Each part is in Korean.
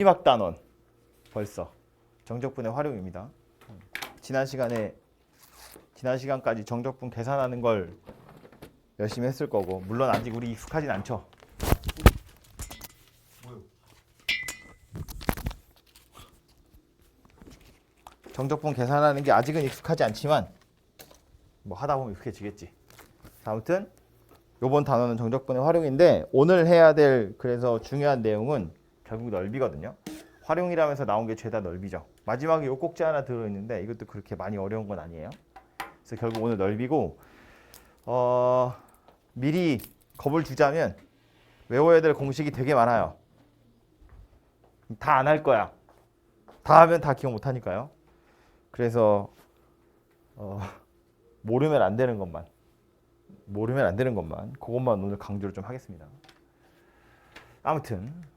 마지막 단원 벌써 정적분의 활용입니다. 지난 시간까지 정적분 계산하는 걸 열심히 했을 거고, 물론 아직 우리 익숙하진 않죠. 정적분 계산하는 게 아직은 익숙하지 않지만 뭐 하다 보면 익숙해지겠지. 아무튼 요번 단어는 정적분의 활용인데, 오늘 해야 될 그래서 중요한 내용은 결국 넓이거든요. 활용이라면서 나온 게 죄다 넓이죠. 마지막에 요 꼭지 하나 들어있는데 이것도 그렇게 많이 어려운 건 아니에요. 그래서 결국 오늘 넓이고, 미리 겁을 주자면 외워야 될 공식이 되게 많아요. 다 안 할 거야. 다 하면 다 기억 못 하니까요. 그래서 모르면 안 되는 것만 그것만 오늘 강조를 좀 하겠습니다. 아무튼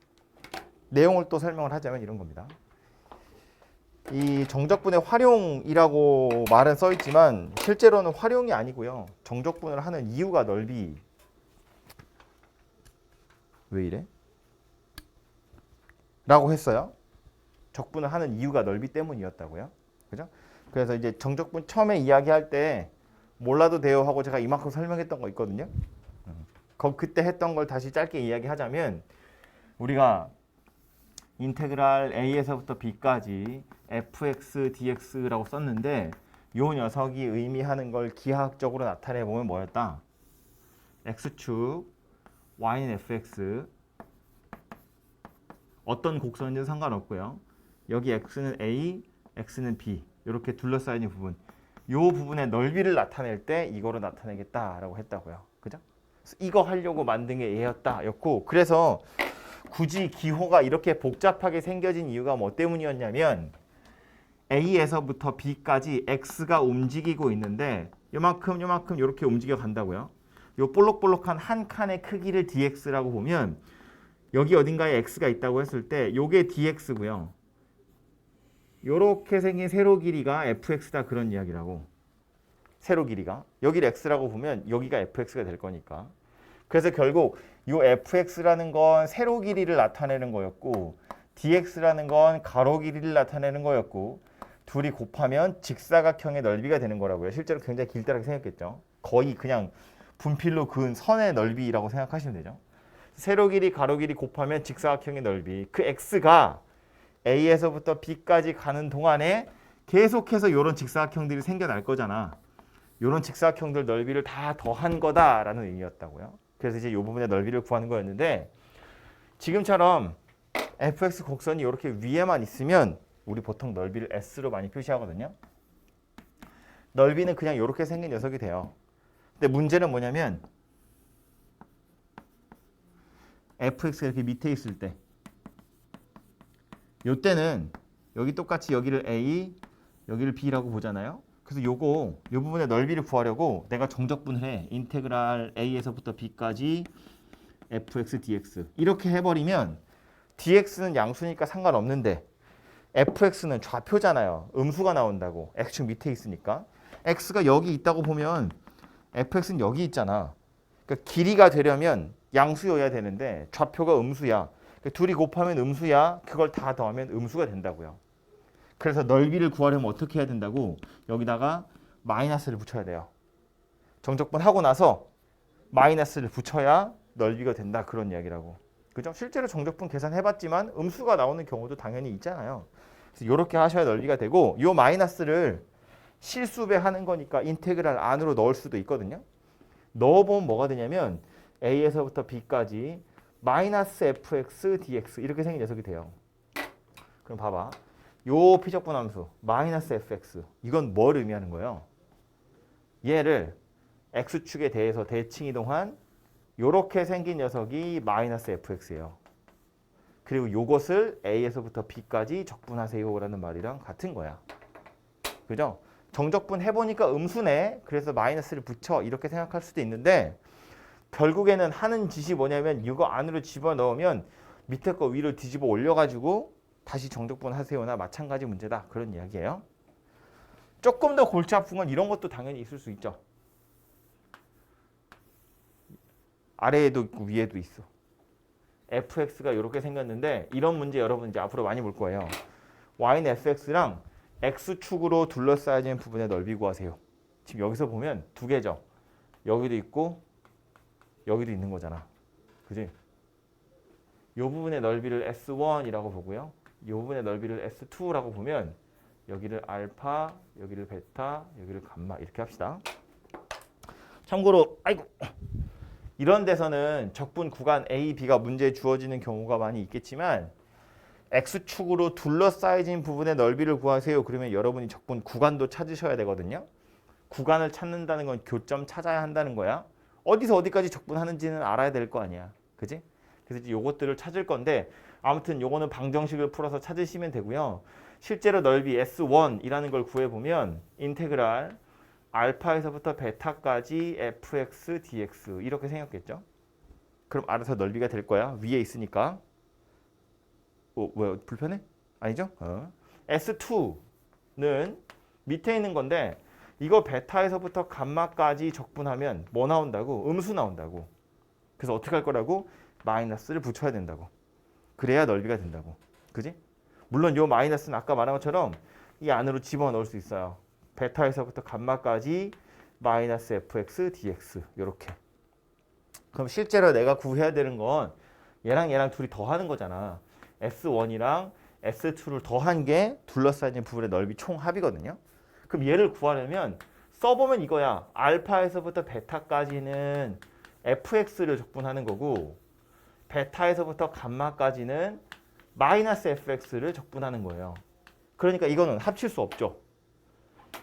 내용을 또 설명을 하자면 이런 겁니다. 이 정적분의 활용이라고 말은 써 있지만 실제로는 활용이 아니고요. 정적분을 하는 이유가 넓이. 왜 이래? 라고 했어요. 적분을 하는 이유가 넓이 때문이었다고요. 그죠? 그래서 이제 정적분 처음에 이야기할 때 몰라도 돼요 하고 제가 이만큼 설명했던 거 있거든요. 그때 했던 걸 다시 짧게 이야기하자면, 우리가 인테그랄 a에서부터 b까지 fx dx라고 썼는데, 요 녀석이 의미하는 걸 기하학적으로 나타내 보면 뭐였다? x축 y는 fx, 어떤 곡선이든 상관없고요. 여기 x는 a, x는 b, 이렇게 둘러싸인 부분, 요 부분의 넓이를 나타낼 때 이거로 나타내겠다라고 했다고요. 그죠? 이거 하려고 만든 게 얘였다였고, 그래서 굳이 기호가 이렇게 복잡하게 생겨진 이유가 뭐 때문이었냐면, A에서부터 B까지 X가 움직이고 있는데 요만큼 이렇게 움직여 간다고요. 요 볼록볼록한 한 칸의 크기를 dx라고 보면, 여기 어딘가에 x가 있다고 했을 때 요게 dx고요. 요렇게 생긴 세로 길이가 fx다, 그런 이야기라고. 세로 길이가 여기를 x라고 보면 여기가 fx가 될 거니까. 그래서 결국 요 fx라는 건 세로 길이를 나타내는 거였고, dx라는 건 가로 길이를 나타내는 거였고, 둘이 곱하면 직사각형의 넓이가 되는 거라고요. 실제로 굉장히 길다라고 생각했죠. 거의 그냥 분필로 그은 선의 넓이라고 생각하시면 되죠. 세로 길이, 가로 길이 곱하면 직사각형의 넓이. 그 x가 A에서부터 B까지 가는 동안에 계속해서 이런 직사각형들이 생겨날 거잖아. 이런 직사각형들 넓이를 다 더한 거다라는 의미였다고요. 그래서 이제 이 부분의 넓이를 구하는 거였는데, 지금처럼 fx 곡선이 이렇게 위에만 있으면 우리 보통 넓이를 s로 많이 표시하거든요. 넓이는 그냥 이렇게 생긴 녀석이 돼요. 근데 문제는 뭐냐면, fx가 이렇게 밑에 있을 때, 요때는 여기 똑같이 여기를 a, 여기를 b라고 보잖아요. 그래서 요 부분의 넓이를 구하려고 내가 정적분을 해. 인테그랄 a에서부터 b까지 fx dx 이렇게 해버리면, dx는 양수니까 상관없는데 fx는 좌표잖아요. 음수가 나온다고. x축 밑에 있으니까. x가 여기 있다고 보면 fx는 여기 있잖아. 그러니까 길이가 되려면 양수여야 되는데 좌표가 음수야. 둘이 곱하면 음수야. 그걸 다 더하면 음수가 된다고요. 그래서 넓이를 구하려면 어떻게 해야 된다고? 여기다가 마이너스를 붙여야 돼요. 정적분 하고 나서 마이너스를 붙여야 넓이가 된다, 그런 이야기라고. 그죠? 실제로 정적분 계산해봤지만 음수가 나오는 경우도 당연히 있잖아요. 그래서 이렇게 하셔야 넓이가 되고, 이 마이너스를 실수배하는 거니까 인테그랄 안으로 넣을 수도 있거든요. 넣어보면 뭐가 되냐면 A에서부터 B까지 마이너스 fx dx 이렇게 생긴 녀석이 돼요. 그럼 봐봐. 요 피적분함수 마이너스 fx, 이건 뭘 의미하는 거예요? 얘를 x축에 대해서 대칭 이동한 요렇게 생긴 녀석이 마이너스 fx예요. 그리고 요것을 a에서부터 b까지 적분하세요라는 말이랑 같은 거야. 그죠? 정적분 해보니까 음수네. 그래서 마이너스를 붙여, 이렇게 생각할 수도 있는데, 결국에는 하는 짓이 뭐냐면 이거 안으로 집어넣으면 밑에 거 위로 뒤집어 올려가지고 다시 정적분 하세요나 마찬가지 문제다, 그런 이야기예요. 조금 더 골치 아픈 건 이런 것도 당연히 있을 수 있죠. 아래에도 있고 위에도 있어. fx가 이렇게 생겼는데 이런 문제 여러분 이제 앞으로 많이 볼 거예요. y는 fx랑 x축으로 둘러싸여진 부분의 넓이 구하세요. 지금 여기서 보면 두 개죠. 여기도 있고 여기도 있는 거잖아. 그지? 이 부분의 넓이를 S1이라고 보고요. 이 부분의 넓이를 S2라고 보면 여기를 알파, 여기를 베타, 여기를 감마 이렇게 합시다. 참고로 아이고 이런 데서는 적분 구간 A, B가 문제에 주어지는 경우가 많이 있겠지만 X축으로 둘러싸여진 부분의 넓이를 구하세요. 그러면 여러분이 적분 구간도 찾으셔야 되거든요. 구간을 찾는다는 건 교점 찾아야 한다는 거야. 어디서 어디까지 적분하는지는 알아야 될 거 아니야. 그지? 그래서 이제 요것들을 찾을 건데 아무튼 요거는 방정식을 풀어서 찾으시면 되고요. 실제로 넓이 S1이라는 걸 구해보면 인테그랄 알파에서부터 베타까지 fx dx 이렇게 생겼겠죠. 그럼 알아서 넓이가 될 거야. 위에 있으니까. 왜 불편해? 아니죠? S2는 밑에 있는 건데 이거 베타에서부터 감마까지 적분하면 뭐 나온다고? 음수 나온다고. 그래서 어떻게 할 거라고? 마이너스를 붙여야 된다고. 그래야 넓이가 된다고. 그지? 물론 요 마이너스는 아까 말한 것처럼 이 안으로 집어넣을 수 있어요. 베타에서부터 감마까지 마이너스 fx dx 이렇게. 그럼 실제로 내가 구해야 되는 건 얘랑 얘랑 둘이 더하는 거잖아. S1이랑 S2를 더한 게 둘러싸인 부분의 넓이 총 합이거든요. 그럼 얘를 구하려면 써보면 이거야. 알파에서부터 베타까지는 fx를 적분하는 거고 베타에서부터 감마까지는 마이너스 fx를 적분하는 거예요. 그러니까 이거는 합칠 수 없죠.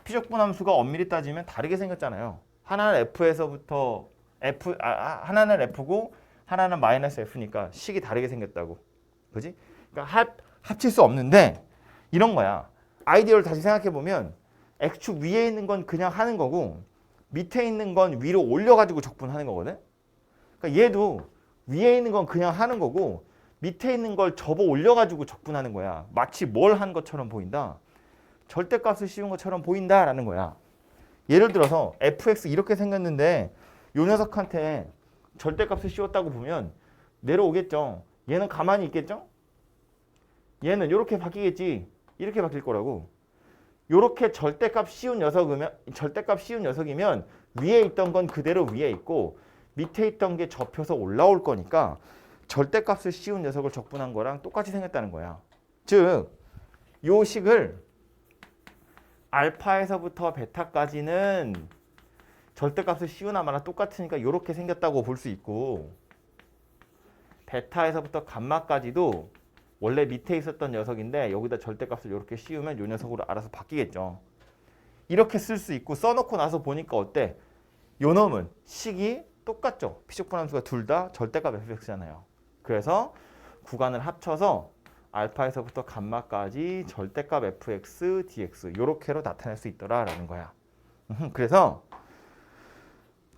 피적분함수가 엄밀히 따지면 다르게 생겼잖아요. 하나는 f에서부터 하나는 f고 하나는 마이너스 f니까 식이 다르게 생겼다고. 그지? 그러니까 합칠 수 없는데 이런 거야. 아이디어를 다시 생각해 보면 x축 위에 있는 건 그냥 하는 거고 밑에 있는 건 위로 올려가지고 적분하는 거거든. 그러니까 얘도 위에 있는 건 그냥 하는 거고 밑에 있는 걸 접어 올려가지고 적분하는 거야. 마치 뭘 한 것처럼 보인다. 절대값을 씌운 것처럼 보인다라는 거야. 예를 들어서 fx 이렇게 생겼는데 요 녀석한테 절대값을 씌웠다고 보면 내려오겠죠. 얘는 가만히 있겠죠? 얘는 이렇게 바뀌겠지. 이렇게 바뀔 거라고. 이렇게 절대값 씌운 녀석이면 위에 있던 건 그대로 위에 있고 밑에 있던 게 접혀서 올라올 거니까 절대값을 씌운 녀석을 적분한 거랑 똑같이 생겼다는 거야. 즉, 요 식을 알파에서부터 베타까지는 절대값을 씌우나마나 똑같으니까 이렇게 생겼다고 볼 수 있고 베타에서부터 감마까지도 원래 밑에 있었던 녀석인데 여기다 절대값을 이렇게 씌우면 이 녀석으로 알아서 바뀌겠죠. 이렇게 쓸 수 있고 써놓고 나서 보니까 어때? 요 놈은 식이 똑같죠. 피적분함수가 둘 다 절대값 fx잖아요. 그래서 구간을 합쳐서 알파에서부터 감마까지 절대값 fx, dx 이렇게로 나타낼 수 있더라라는 거야. 그래서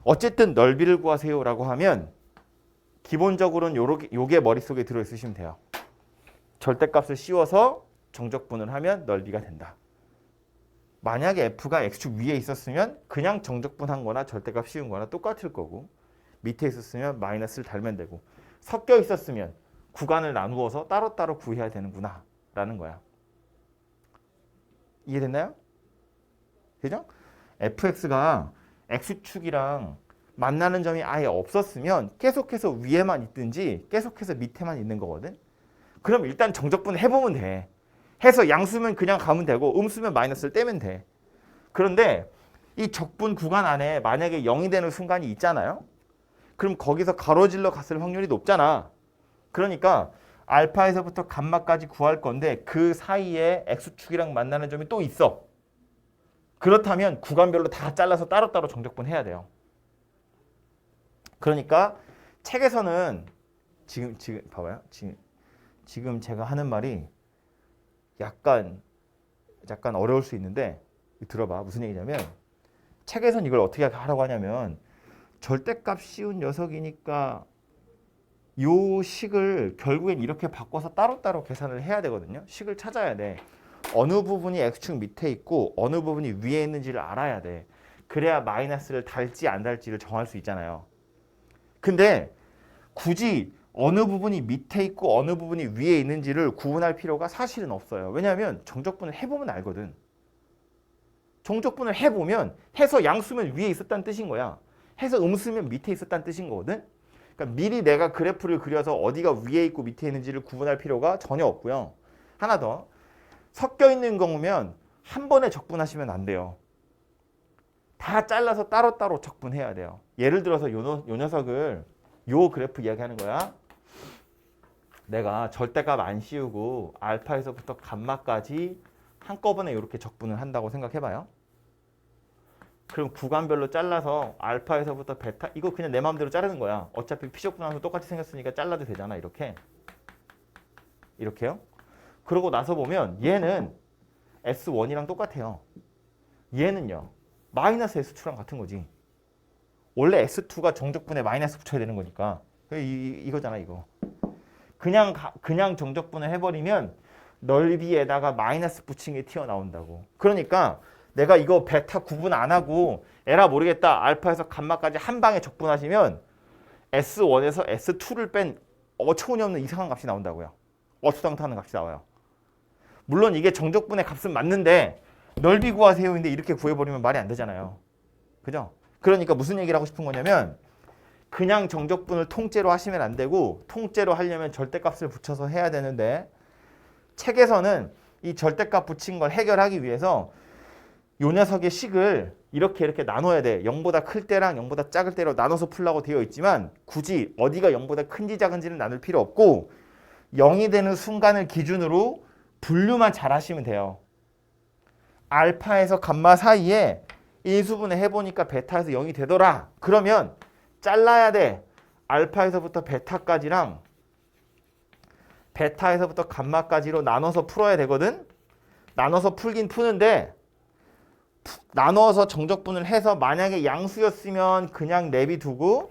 어쨌든 넓이를 구하세요라고 하면 기본적으로는 요게 머릿속에 들어있으시면 돼요. 절대값을 씌워서 정적분을 하면 넓이가 된다. 만약에 f가 x축 위에 있었으면 그냥 정적분한 거나 절대값 씌운 거나 똑같을 거고 밑에 있었으면 마이너스를 달면 되고 섞여 있었으면 구간을 나누어서 따로따로 구해야 되는구나 라는 거야. 이해됐나요? 그죠? fx가 x축이랑 만나는 점이 아예 없었으면 계속해서 위에만 있든지 계속해서 밑에만 있는 거거든. 그럼 일단 정적분 해보면 돼. 해서 양수면 그냥 가면 되고 음수면 마이너스를 떼면 돼. 그런데 이 적분 구간 안에 만약에 0이 되는 순간이 있잖아요. 그럼 거기서 가로질러 갔을 확률이 높잖아. 그러니까 알파에서부터 감마까지 구할 건데 그 사이에 x축이랑 만나는 점이 또 있어. 그렇다면 구간별로 다 잘라서 따로따로 정적분 해야 돼요. 그러니까 책에서는 지금 봐봐요. 지금 제가 하는 말이 약간 어려울 수 있는데 들어봐. 무슨 얘기냐면 책에서는 이걸 어떻게 하라고 하냐면 절대값 씌운 녀석이니까 요 식을 결국엔 이렇게 바꿔서 따로따로 계산을 해야 되거든요. 식을 찾아야 돼. 어느 부분이 x축 밑에 있고 어느 부분이 위에 있는지를 알아야 돼. 그래야 마이너스를 달지 안 달지를 정할 수 있잖아요. 근데 굳이 어느 부분이 밑에 있고 어느 부분이 위에 있는지를 구분할 필요가 사실은 없어요. 왜냐하면 정적분을 해보면 알거든. 정적분을 해보면 해서 양수면 위에 있었다는 뜻인 거야. 해서 음수면 밑에 있었다는 뜻인 거거든. 그러니까 미리 내가 그래프를 그려서 어디가 위에 있고 밑에 있는지를 구분할 필요가 전혀 없고요. 하나 더. 섞여 있는 경우면 한 번에 적분하시면 안 돼요. 다 잘라서 따로따로 적분해야 돼요. 예를 들어서 요 녀석을 요 그래프 이야기하는 거야. 내가 절대값 안 씌우고 알파에서부터 감마까지 한꺼번에 이렇게 적분을 한다고 생각해봐요. 그럼 구간별로 잘라서 알파에서부터 베타 이거 그냥 내 마음대로 자르는 거야. 어차피 피적분하면서 똑같이 생겼으니까 잘라도 되잖아. 이렇게요. 그러고 나서 보면 얘는 S1이랑 똑같아요. 얘는요. 마이너스 S2랑 같은 거지. 원래 S2가 정적분에 마이너스 붙여야 되는 거니까. 이거잖아 이거. 그냥 정적분을 해버리면 넓이에다가 마이너스 붙인 게 튀어나온다고. 그러니까 내가 이거 베타 구분 안 하고 에라 모르겠다. 알파에서 감마까지 한 방에 적분하시면 S1에서 S2를 뺀 어처구니없는 이상한 값이 나온다고요. 어수당타는 값이 나와요. 물론 이게 정적분의 값은 맞는데 넓이 구하세요인데 이렇게 구해버리면 말이 안 되잖아요. 그죠? 그러니까 무슨 얘기를 하고 싶은 거냐면 그냥 정적분을 통째로 하시면 안 되고 통째로 하려면 절대값을 붙여서 해야 되는데 책에서는 이 절대값 붙인 걸 해결하기 위해서 요 녀석의 식을 이렇게 나눠야 돼. 0보다 클 때랑 0보다 작을 때로 나눠서 풀라고 되어 있지만 굳이 어디가 0보다 큰지 작은지는 나눌 필요 없고 0이 되는 순간을 기준으로 분류만 잘 하시면 돼요. 알파에서 감마 사이에 인수분해 해보니까 베타에서 0이 되더라. 그러면 잘라야 돼. 알파에서부터 베타까지랑 베타에서부터 감마까지로 나눠서 풀어야 되거든. 나눠서 풀긴 푸는데 나눠서 정적분을 해서 만약에 양수였으면 그냥 내비두고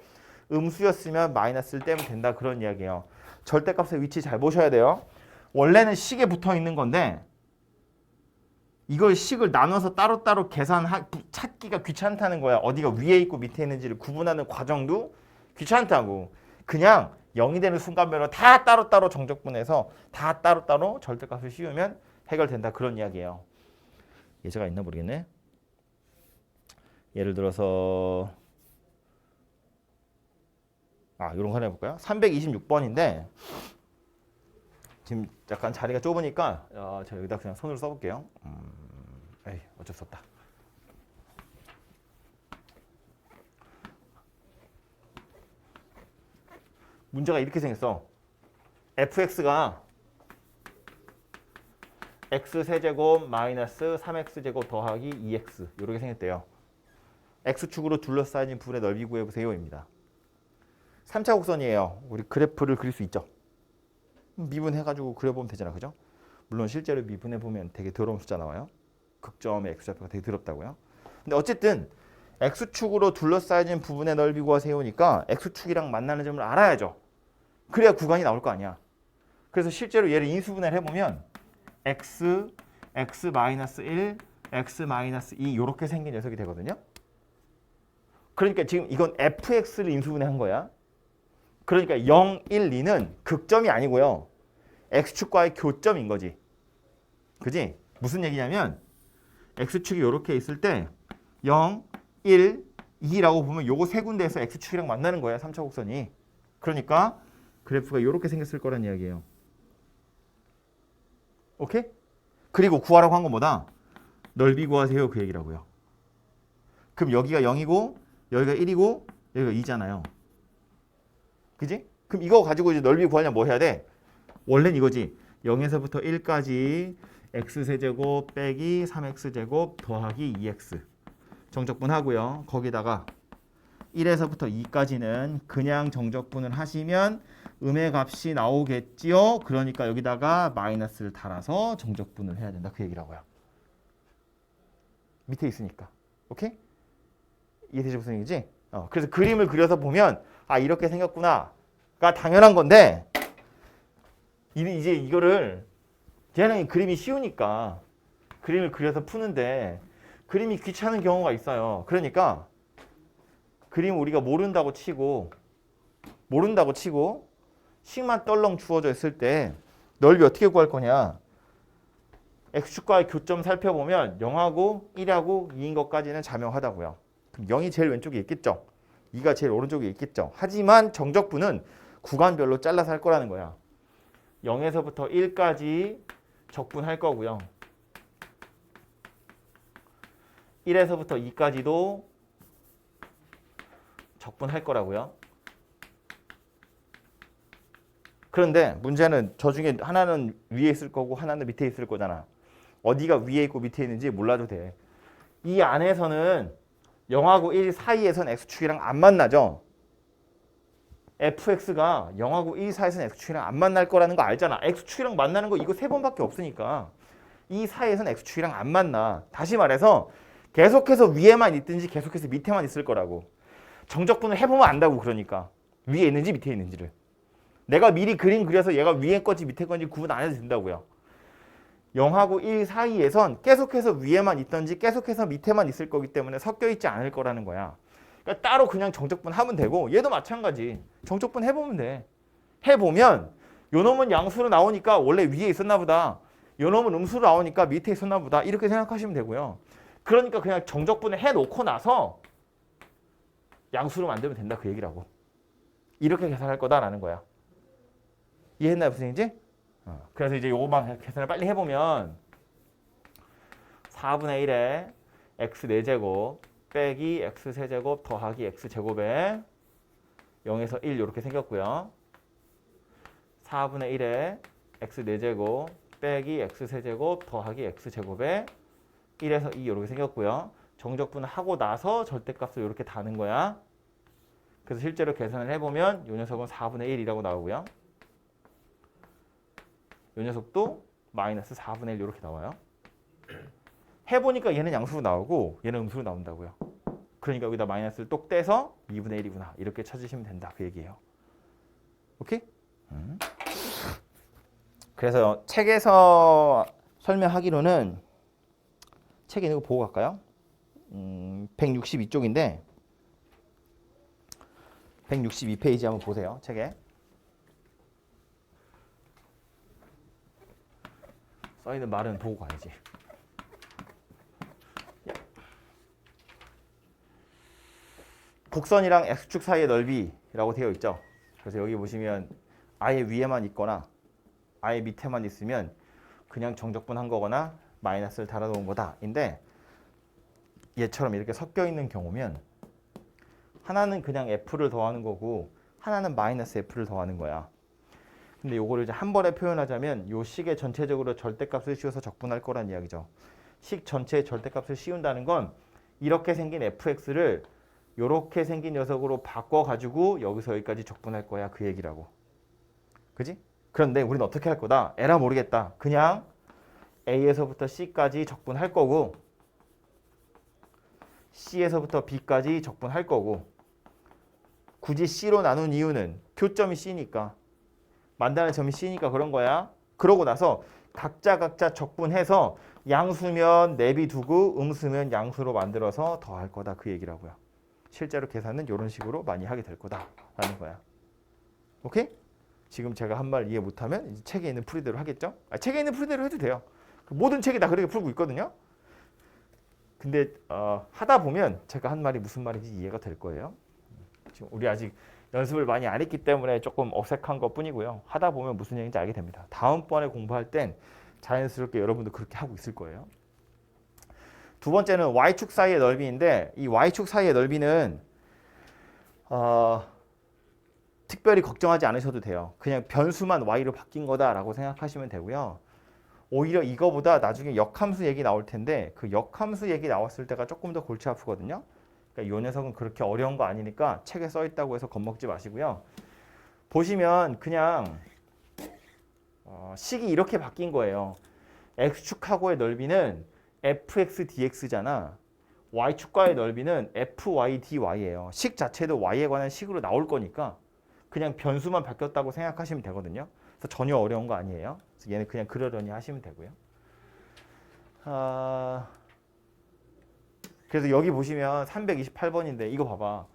음수였으면 마이너스를 떼면 된다. 그런 이야기예요. 절대값의 위치 잘 보셔야 돼요. 원래는 식에 붙어 있는 건데 이걸 식을 나눠서 따로따로 찾기가 귀찮다는 거야. 어디가 위에 있고 밑에 있는지를 구분하는 과정도 귀찮다고. 그냥 0이 되는 순간별로 다 따로따로 정적분해서 다 따로따로 절대값을 씌우면 해결된다. 그런 이야기예요. 예제가 있나 모르겠네. 예를 들어서 이런 거 하나 해볼까요? 326번인데 지금 약간 자리가 좁으니까 제가 여기다 그냥 손으로 써볼게요. 어쩔 수 없다. 문제가 이렇게 생겼어. fx가 x세제곱 마이너스 3x제곱 더하기 2x 이렇게 생겼대요. x축으로 둘러싸인 부분의 넓이 구해보세요입니다. 3차 곡선이에요. 우리 그래프를 그릴 수 있죠. 미분해가지고 그려보면 되잖아. 그죠? 물론 실제로 미분해보면 되게 더러운 숫자 나와요. 극점의 x좌표가 되게 더럽다고요. 근데 어쨌든 x축으로 둘러싸여진 부분의 넓이 구하세요니까 x축이랑 만나는 점을 알아야죠. 그래야 구간이 나올 거 아니야. 그래서 실제로 얘를 인수분해를 해보면 x, x-1, x-2 이렇게 생긴 녀석이 되거든요. 그러니까 지금 이건 fx를 인수분해한 거야. 그러니까 0, 1, 2는 극점이 아니고요. x축과의 교점인 거지. 그지? 무슨 얘기냐면 x축이 이렇게 있을 때 0, 1, 2라고 보면 요거 세 군데에서 x축이랑 만나는 거야. 3차 곡선이. 그러니까 그래프가 이렇게 생겼을 거란 이야기예요. 오케이? 그리고 구하라고 한 건 뭐다? 넓이 구하세요. 그 얘기라고요. 그럼 여기가 0이고 여기가 1이고 여기가 2잖아요. 그지? 그럼 이거 가지고 이제 넓이 구하려면 뭐 해야 돼? 원래는 이거지. 0에서부터 1까지 x세제곱 빼기 3x제곱 더하기 2x 정적분 하고요. 거기다가 1에서부터 2까지는 그냥 정적분을 하시면 음의 값이 나오겠지요. 그러니까 여기다가 마이너스를 달아서 정적분을 해야 된다. 그 얘기라고요. 밑에 있으니까. 오케이? 이해되지 무슨 얘기지? 그래서 그림을 그려서 보면 이렇게 생겼구나가 당연한 건데 이제 이거를 걔는 그림이 쉬우니까 그림을 그려서 푸는데 그림이 귀찮은 경우가 있어요. 그러니까 그림 우리가 모른다고 치고 식만 떨렁 주어져 있을 때 넓이 어떻게 구할 거냐? x축과의 교점 살펴보면 0하고 1하고 2인 것까지는 자명하다고요. 그럼 0이 제일 왼쪽에 있겠죠. 2가 제일 오른쪽에 있겠죠. 하지만 정적분은 구간별로 잘라서 할 거라는 거야. 0에서부터 1까지 적분할 거고요. 1에서부터 2까지도 적분할 거라고요. 그런데 문제는 저 중에 하나는 위에 있을 거고 하나는 밑에 있을 거잖아. 어디가 위에 있고 밑에 있는지 몰라도 돼. 이 안에서는 0하고 1 사이에선 x축이랑 안 만나죠. fx가 0하고 1 사이에선 x축이랑 안 만날 거라는 거 알잖아. x축이랑 만나는 거 이거 3번밖에 없으니까 이 사이에선 x축이랑 안 만나. 다시 말해서 계속해서 위에만 있든지 계속해서 밑에만 있을 거라고. 정적분을 해보면 안다고. 그러니까 위에 있는지 밑에 있는지를. 내가 미리 그림 그려서 얘가 위에 건지 밑에 건지 구분 안 해도 된다고요. 0하고 1 사이에선 계속해서 위에만 있든지 계속해서 밑에만 있을 거기 때문에 섞여 있지 않을 거라는 거야. 그러니까 따로 그냥 정적분 하면 되고 얘도 마찬가지. 정적분 해보면 돼. 해보면 요 놈은 양수로 나오니까 원래 위에 있었나 보다. 요 놈은 음수로 나오니까 밑에 있었나 보다. 이렇게 생각하시면 되고요. 그러니까 그냥 정적분을 해놓고 나서 양수로 만들면 된다 그 얘기라고. 이렇게 계산할 거다라는 거야. 이해했나요, 선생님지? 그래서 이제 요거만 계산을 빨리 해보면 4분의 1에 x 4제곱 빼기 x 세제곱 더하기 x 제곱에 0에서 1 이렇게 생겼고요. 4분의 1에 x 4제곱 빼기 x 세제곱 더하기 x 제곱에 1에서 2 이렇게 생겼고요. 정적분을 하고 나서 절대값을 이렇게 다는 거야. 그래서 실제로 계산을 해보면 이 녀석은 4분의 1이라고 나오고요. 이 녀석도 마이너스 4분의 1 이렇게 나와요. 해보니까 얘는 양수로 나오고 얘는 음수로 나온다고요. 그러니까 여기다 마이너스를 똑 떼서 2분의 1이구나. 이렇게 찾으시면 된다. 그 얘기예요. 오케이? 그래서 책에서 설명하기로는 책 있는 거 보고 갈까요? 162쪽인데 162페이지 한번 보세요. 책에. 써있는 말은 보고 가야지. 곡선이랑 x축 사이의 넓이라고 되어 있죠. 그래서 여기 보시면 아예 위에만 있거나 아예 밑에만 있으면 그냥 정적분한 거거나 마이너스를 달아놓은 거다. 인데 얘처럼 이렇게 섞여 있는 경우면 하나는 그냥 f를 더하는 거고 하나는 마이너스 f를 더하는 거야. 근데 요거를 이제 한 번에 표현하자면 요 식의 전체적으로 절대값을 씌워서 적분할 거란 이야기죠. 식 전체의 절대값을 씌운다는 건 이렇게 생긴 fx를 요렇게 생긴 녀석으로 바꿔가지고 여기서 여기까지 적분할 거야. 그 얘기라고. 그지? 그런데 우리는 어떻게 할 거다? 에라 모르겠다. 그냥 A에서부터 C까지 적분할 거고 C에서부터 B까지 적분할 거고 굳이 C로 나눈 이유는 교점이 C니까 만나는 점이 C니까 그런 거야. 그러고 나서 각자 적분해서 양수면 내비두고 음수면 양수로 만들어서 더할 거다. 그 얘기라고요. 실제로 계산은 이런 식으로 많이 하게 될 거다라는 거야. 오케이? 지금 제가 한 말 이해 못하면 이제 책에 있는 풀이대로 하겠죠? 책에 있는 풀이대로 해도 돼요. 모든 책이 다 그렇게 풀고 있거든요. 근데 하다 보면 제가 한 말이 무슨 말인지 이해가 될 거예요. 지금 우리 아직 연습을 많이 안 했기 때문에 조금 어색한 것 뿐이고요. 하다 보면 무슨 얘기인지 알게 됩니다. 다음번에 공부할 땐 자연스럽게 여러분도 그렇게 하고 있을 거예요. 두 번째는 y축 사이의 넓이인데 이 y축 사이의 넓이는 특별히 걱정하지 않으셔도 돼요. 그냥 변수만 y로 바뀐 거다라고 생각하시면 되고요. 오히려 이거보다 나중에 역함수 얘기 나올 텐데 그 역함수 얘기 나왔을 때가 조금 더 골치 아프거든요. 그러니까 이 녀석은 그렇게 어려운 거 아니니까 책에 써 있다고 해서 겁먹지 마시고요. 보시면 그냥 식이 이렇게 바뀐 거예요. x축하고의 넓이는 fx dx잖아. y축과의 넓이는 fy dy예요. 식 자체도 y에 관한 식으로 나올 거니까 그냥 변수만 바뀌었다고 생각하시면 되거든요. 그래서 전혀 어려운 거 아니에요. 그래서 얘는 그냥 그러려니 하시면 되고요. 그래서 여기 보시면 328번인데 이거 봐봐.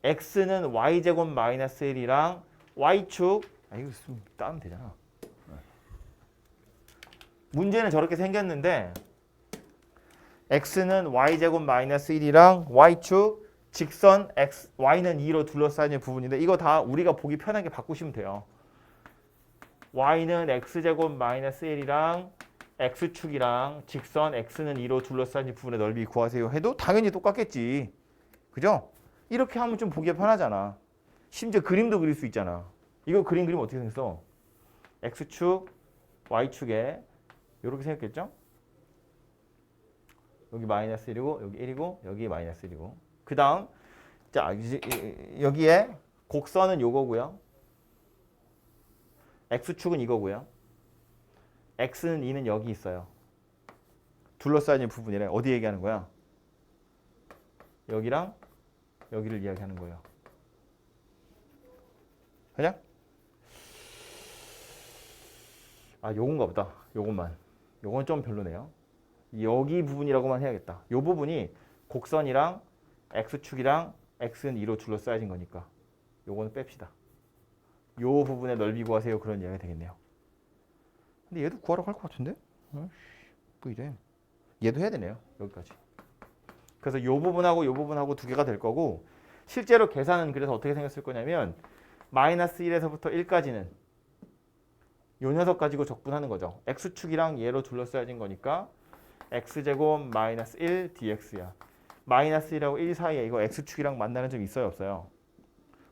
x는 y제곱 마이너스 1이랑 y축 이거 따면 되잖아. 문제는 저렇게 생겼는데 x는 y제곱 마이너스 1이랑 y축 직선 x, y는 2로 둘러싸인 부분인데 이거 다 우리가 보기 편하게 바꾸시면 돼요. y는 x제곱 마이너스 1이랑 x축이랑 직선 x는 2로 둘러싸인 부분의 넓이 구하세요 해도 당연히 똑같겠지. 그죠? 이렇게 하면 좀 보기가 편하잖아. 심지어 그림도 그릴 수 있잖아. 이거 그리면 어떻게 생겼어? x축, y축에 이렇게 생겼겠죠? 여기 마이너스 1이고 여기 1이고 여기 마이너스 1이고 그 다음 자 여기에 곡선은 요거고요. x축은 이거고요. x는 2는 여기 있어요. 둘러싸인 부분이래. 어디 얘기하는 거야? 여기랑 여기를 이야기하는 거예요. 그냥? 요건가 보다. 요것만. 요건 좀 별로네요. 여기 부분이라고만 해야겠다. 요 부분이 곡선이랑 x축이랑 x는 2로 둘러싸여진 거니까 요거는 뺍시다. 요 부분의 넓이 구하세요. 그런 이야기가 되겠네요. 근데 얘도 구하라고 할 것 같은데? 뭐 이래. 얘도 해야 되네요. 여기까지. 그래서 요 부분하고 두 개가 될 거고 실제로 계산은 그래서 어떻게 생겼을 거냐면 마이너스 1에서부터 1까지는 요 녀석 가지고 적분하는 거죠. x축이랑 얘로 둘러싸여진 거니까 x제곱 마이너스 1 dx야. 마이너스 1하고 1 사이에 이거 x축이랑 만나는 점 있어요? 없어요?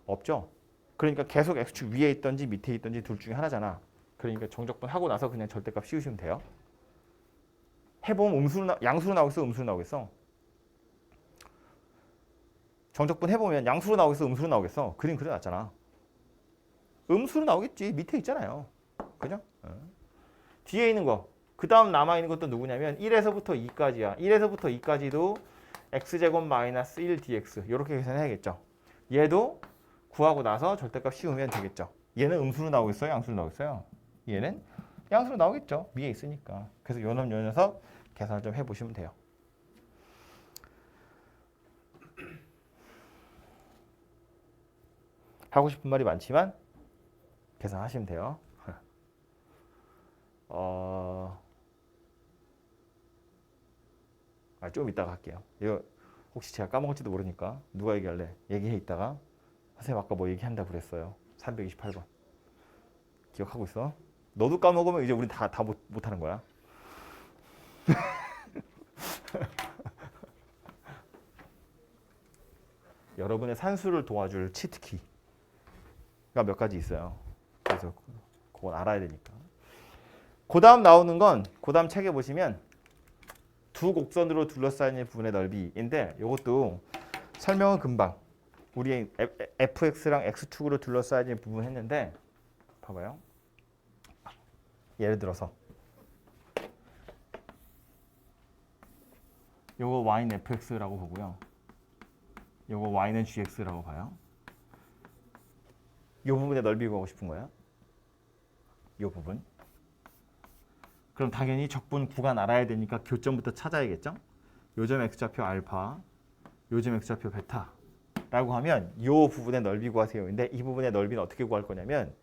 없죠? 그러니까 계속 x축 위에 있던지 밑에 있던지 둘 중에 하나잖아. 그러니까 정적분 하고 나서 그냥 절대값 씌우시면 돼요. 해보면 양수로 나오겠어? 음수로 나오겠어? 정적분 해보면 양수로 나오겠어? 음수로 나오겠어? 그림 그려놨잖아. 음수로 나오겠지. 밑에 있잖아요. 그죠? 뒤에 있는 거. 그 다음 남아있는 것도 누구냐면 1에서부터 2까지야. 1에서부터 2까지도 x제곱 마이너스 1 dx 이렇게 계산해야겠죠. 얘도 구하고 나서 절대값 씌우면 되겠죠. 얘는 음수로 나오겠어요? 양수로 나오겠어요? 얘는 양수로 나오겠죠. 위에 있으니까. 그래서 요 녀석 계산을 좀 해보시면 돼요. 하고 싶은 말이 많지만 계산하시면 돼요. 좀 이따가 할게요. 이거 혹시 제가 까먹을지도 모르니까 누가 얘기할래? 얘기해 있다가 선생님 아까 뭐 얘기한다 그랬어요. 328번. 기억하고 있어? 너도 까먹으면 이제 우리 다 못하는 거야. 여러분의 산수를 도와줄 치트키가 몇 가지 있어요. 그래서 그건 알아야 되니까. 그 다음 나오는 건 그 다음 책에 보시면 두 곡선으로 둘러싸인 부분의 넓이인데 이것도 설명은 금방 우리 fx랑 x축으로 둘러싸인 부분 했는데 봐봐요. 예를 들어서 요거 y는 fx라고 보고요. 요거 y는 gx라고 봐요. 요 부분의 넓이 구하고 싶은 거야. 요 부분. 그럼 당연히 적분 구간 알아야 되니까 교점부터 찾아야겠죠? 요점 x좌표 알파, 요점 x좌표 베타라고 하면 요 부분의 넓이 구하세요. 근데 이 부분의 넓이는 어떻게 구할 거냐면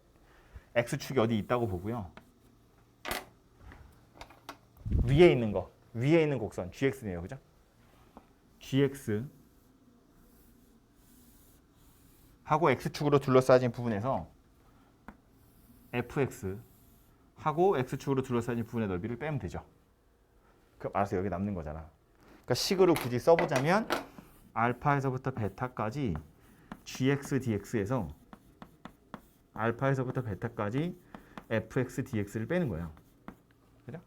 x축이 어디 있다고 보고요. 위에 있는 거, 위에 있는 곡선 gx네요. 그죠? gx 하고 x축으로 둘러싸진 부분에서 fx 하고 x축으로 둘러싸인 부분의 넓이를 빼면 되죠. 그럼 알아서 여기 남는 거잖아. 그러니까 식으로 굳이 써보자면 알파에서부터 베타까지 gx dx에서 알파에서부터 베타까지 fx dx를 빼는 거예요. 그죠?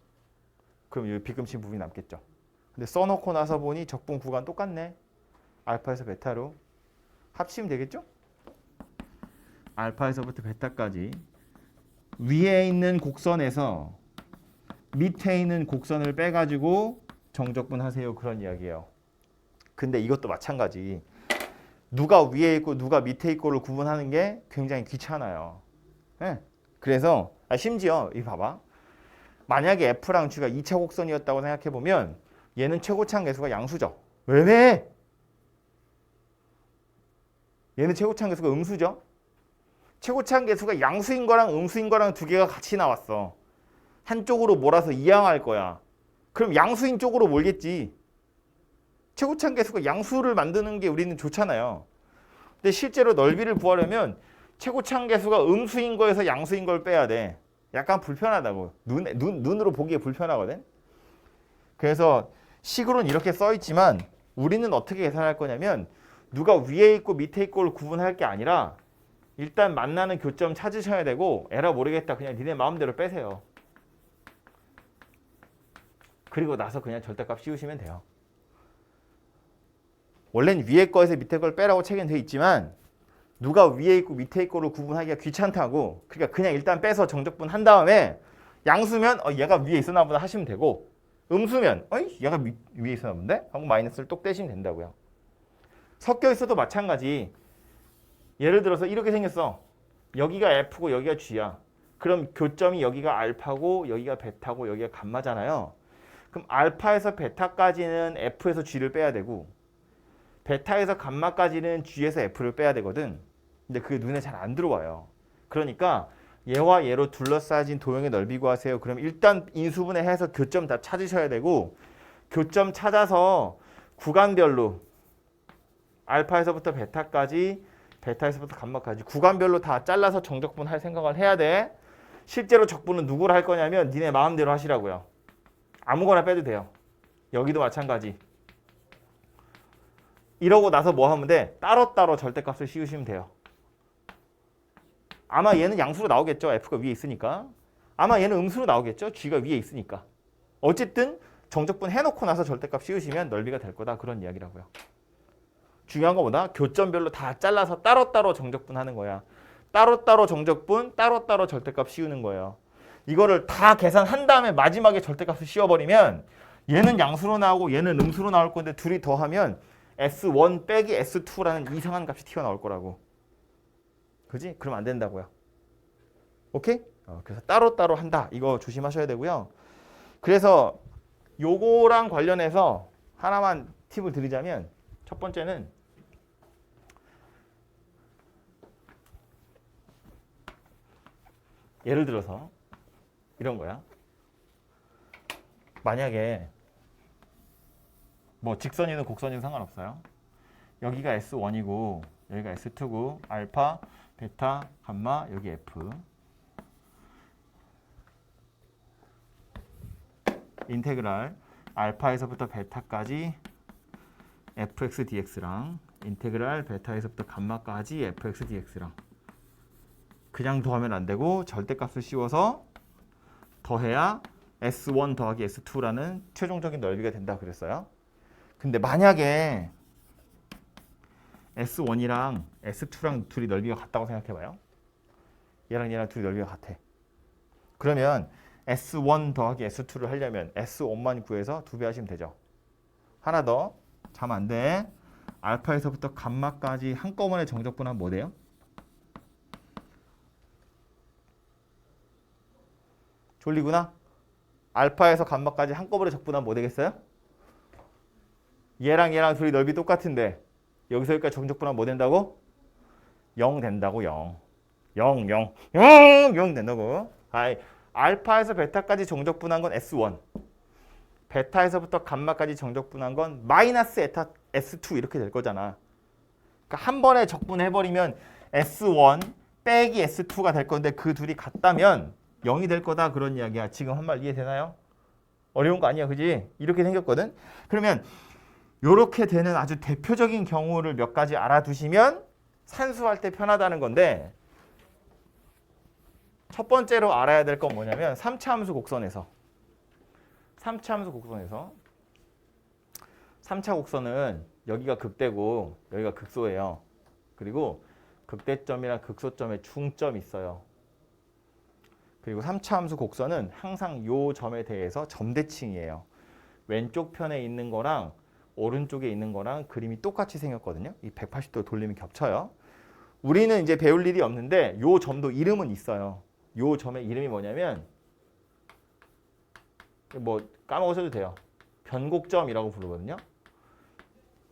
그럼 여기 비금친 부분이 남겠죠. 근데 써놓고 나서 보니 적분 구간 똑같네. 알파에서 베타로 합치면 되겠죠? 알파에서부터 베타까지 위에 있는 곡선에서 밑에 있는 곡선을 빼가지고 정적분 하세요. 그런 이야기예요. 근데 이것도 마찬가지. 누가 위에 있고 누가 밑에 있고를 구분하는 게 굉장히 귀찮아요. 네. 그래서 심지어 이 봐봐. 만약에 F랑 G가 2차 곡선이었다고 생각해보면 얘는 최고차항 계수가 양수죠. 왜? 얘는 최고차항 계수가 음수죠. 최고차항 계수가 양수인 거랑 음수인 거랑 두 개가 같이 나왔어. 한쪽으로 몰아서 이항할 거야. 그럼 양수인 쪽으로 몰겠지. 최고차항 계수가 양수를 만드는 게 우리는 좋잖아요. 근데 실제로 넓이를 구하려면 최고차항 계수가 음수인 거에서 양수인 걸 빼야 돼. 약간 불편하다고. 눈으로 보기에 불편하거든. 그래서 식으로는 이렇게 써 있지만 우리는 어떻게 계산할 거냐면 누가 위에 있고 밑에 있고를 구분할 게 아니라 일단 만나는 교점 찾으셔야 되고 에라 모르겠다 그냥 니네 마음대로 빼세요. 그리고 나서 그냥 절대값 씌우시면 돼요. 원래는 위에 거에서 밑에 걸 빼라고 책엔 돼 있지만 누가 위에 있고 밑에 있고를 구분하기가 귀찮다고 그러니까 그냥 일단 빼서 정적분 한 다음에 양수면 얘가 위에 있었나 보다 하시면 되고 음수면 얘가 위에 있었나 본데? 하고 마이너스를 똑 떼시면 된다고요. 섞여 있어도 마찬가지. 예를 들어서 이렇게 생겼어. 여기가 F고 여기가 G야. 그럼 교점이 여기가 알파고 여기가 베타고 여기가 감마잖아요. 그럼 알파에서 베타까지는 F에서 G를 빼야 되고 베타에서 감마까지는 G에서 F를 빼야 되거든. 근데 그게 눈에 잘 안 들어와요. 그러니까 얘와 얘로 둘러싸진 도형의 넓이 구하세요. 그럼 일단 인수분해해서 교점 다 찾으셔야 되고 교점 찾아서 구간별로 알파에서부터 베타까지 베타에서부터 감마까지 구간별로 다 잘라서 정적분 할 생각을 해야 돼. 실제로 적분은 누구를 할 거냐면 니네 마음대로 하시라고요. 아무거나 빼도 돼요. 여기도 마찬가지. 이러고 나서 뭐 하면 돼? 따로따로 절대값을 씌우시면 돼요. 아마 얘는 양수로 나오겠죠. F가 위에 있으니까. 아마 얘는 음수로 나오겠죠. G가 위에 있으니까. 어쨌든 정적분 해놓고 나서 절대값 씌우시면 넓이가 될 거다. 그런 이야기라고요. 중요한 거보다 교점별로 다 잘라서 따로따로 정적분 하는 거야. 따로따로 정적분, 따로따로 절대값 씌우는 거예요. 이거를 다 계산한 다음에 마지막에 절대값을 씌워버리면 얘는 양수로 나오고 얘는 음수로 나올 건데 둘이 더하면 S1 빼기 S2라는 이상한 값이 튀어나올 거라고. 그지? 그럼 안 된다고요. 오케이? 그래서 따로따로 한다. 이거 조심하셔야 되고요. 그래서 요거랑 관련해서 하나만 팁을 드리자면 첫 번째는 예를 들어서 이런 거야. 만약에 뭐 직선이든 곡선이든 상관없어요. 여기가 S1이고 여기가 S2고 알파, 베타, 감마, 여기 F. 인테그랄 알파에서부터 베타까지 fx dx랑 인테그랄 베타에서부터 감마까지 fx dx랑 그냥 더하면 안 되고 절대값을 씌워서 더해야 S1 더하기 S2라는 최종적인 넓이가 된다 그랬어요. 근데 만약에 S1이랑 S2랑 둘이 넓이가 같다고 생각해봐요. 얘랑 얘랑 둘이 넓이가 같아. 그러면 S1 더하기 S2를 하려면 S1만 구해서 2배 하시면 되죠. 하나 더. 잠 안 돼. 알파에서부터 감마까지 한꺼번에 정적분하면 뭐 돼요? 졸리구나? 알파에서 감마까지 한꺼번에 적분하면 뭐 되겠어요? 얘랑 얘랑 둘이 넓이 똑같은데 여기서 여기까지 정적분하면 뭐 된다고? 0 된다고. 0 된다고. 알파에서 베타까지 정적분한 건 S1. 베타에서부터 감마까지 정적분한 건 마이너스 에타 S2 이렇게 될 거잖아. 그러니까 한 번에 적분해버리면 S1 빼기 S2가 될 건데 그 둘이 같다면 0이 될 거다 그런 이야기야. 지금 한 말 이해되나요? 어려운 거 아니야, 그지? 이렇게 생겼거든. 그러면 이렇게 되는 아주 대표적인 경우를 몇 가지 알아두시면 산수할 때 편하다는 건데 첫 번째로 알아야 될 건 뭐냐면 3차 함수 곡선에서 3차 곡선은 여기가 극대고 여기가 극소예요. 그리고 극대점이랑 극소점에 중점이 있어요. 그리고 3차 함수 곡선은 항상 요 점에 대해서 점대칭이에요. 왼쪽 편에 있는 거랑 오른쪽에 있는 거랑 그림이 똑같이 생겼거든요. 이 180도 돌리면 겹쳐요. 우리는 이제 배울 일이 없는데 요 점도 이름은 있어요. 요 점의 이름이 뭐냐면 뭐 까먹으셔도 돼요. 변곡점이라고 부르거든요.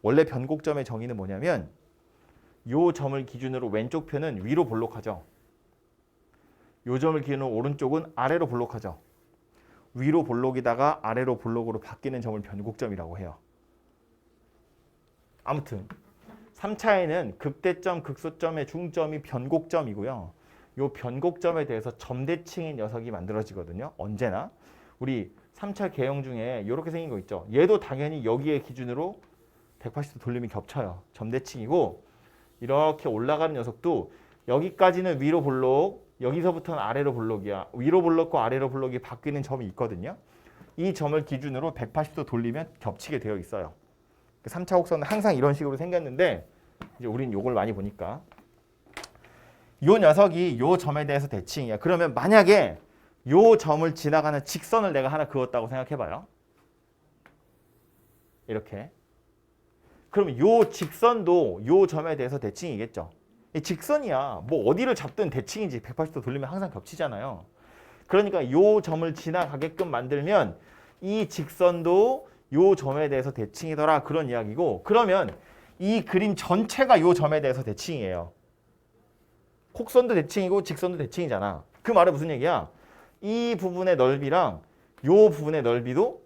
원래 변곡점의 정의는 뭐냐면 요 점을 기준으로 왼쪽 편은 위로 볼록하죠. 요 점을 기준으로 오른쪽은 아래로 볼록하죠. 위로 볼록이다가 아래로 볼록으로 바뀌는 점을 변곡점이라고 해요. 아무튼 3차에는 극대점, 극소점의 중점이 변곡점이고요. 요 변곡점에 대해서 점대칭인 녀석이 만들어지거든요. 언제나. 우리 3차 개형 중에 이렇게 생긴 거 있죠. 얘도 당연히 여기에 기준으로 180도 돌림이 겹쳐요. 점대칭이고 이렇게 올라가는 녀석도 여기까지는 위로 볼록, 여기서부터는 아래로 볼록이야. 위로 볼록과 아래로 볼록이 바뀌는 점이 있거든요. 이 점을 기준으로 180도 돌리면 겹치게 되어 있어요. 3차 곡선은 항상 이런 식으로 생겼는데 이제 우린 요걸 많이 보니까 요 녀석이 요 점에 대해서 대칭이야. 그러면 만약에 요 점을 지나가는 직선을 내가 하나 그었다고 생각해봐요. 이렇게. 그럼 요 직선도 요 점에 대해서 대칭이겠죠. 이 직선이야. 뭐 어디를 잡든 대칭이지. 180도 돌리면 항상 겹치잖아요. 그러니까 요 점을 지나가게끔 만들면 이 직선도 요 점에 대해서 대칭이더라. 그런 이야기고 그러면 이 그림 전체가 요 점에 대해서 대칭이에요. 곡선도 대칭이고 직선도 대칭이잖아. 그 말은 무슨 얘기야? 이 부분의 넓이랑 요 부분의 넓이도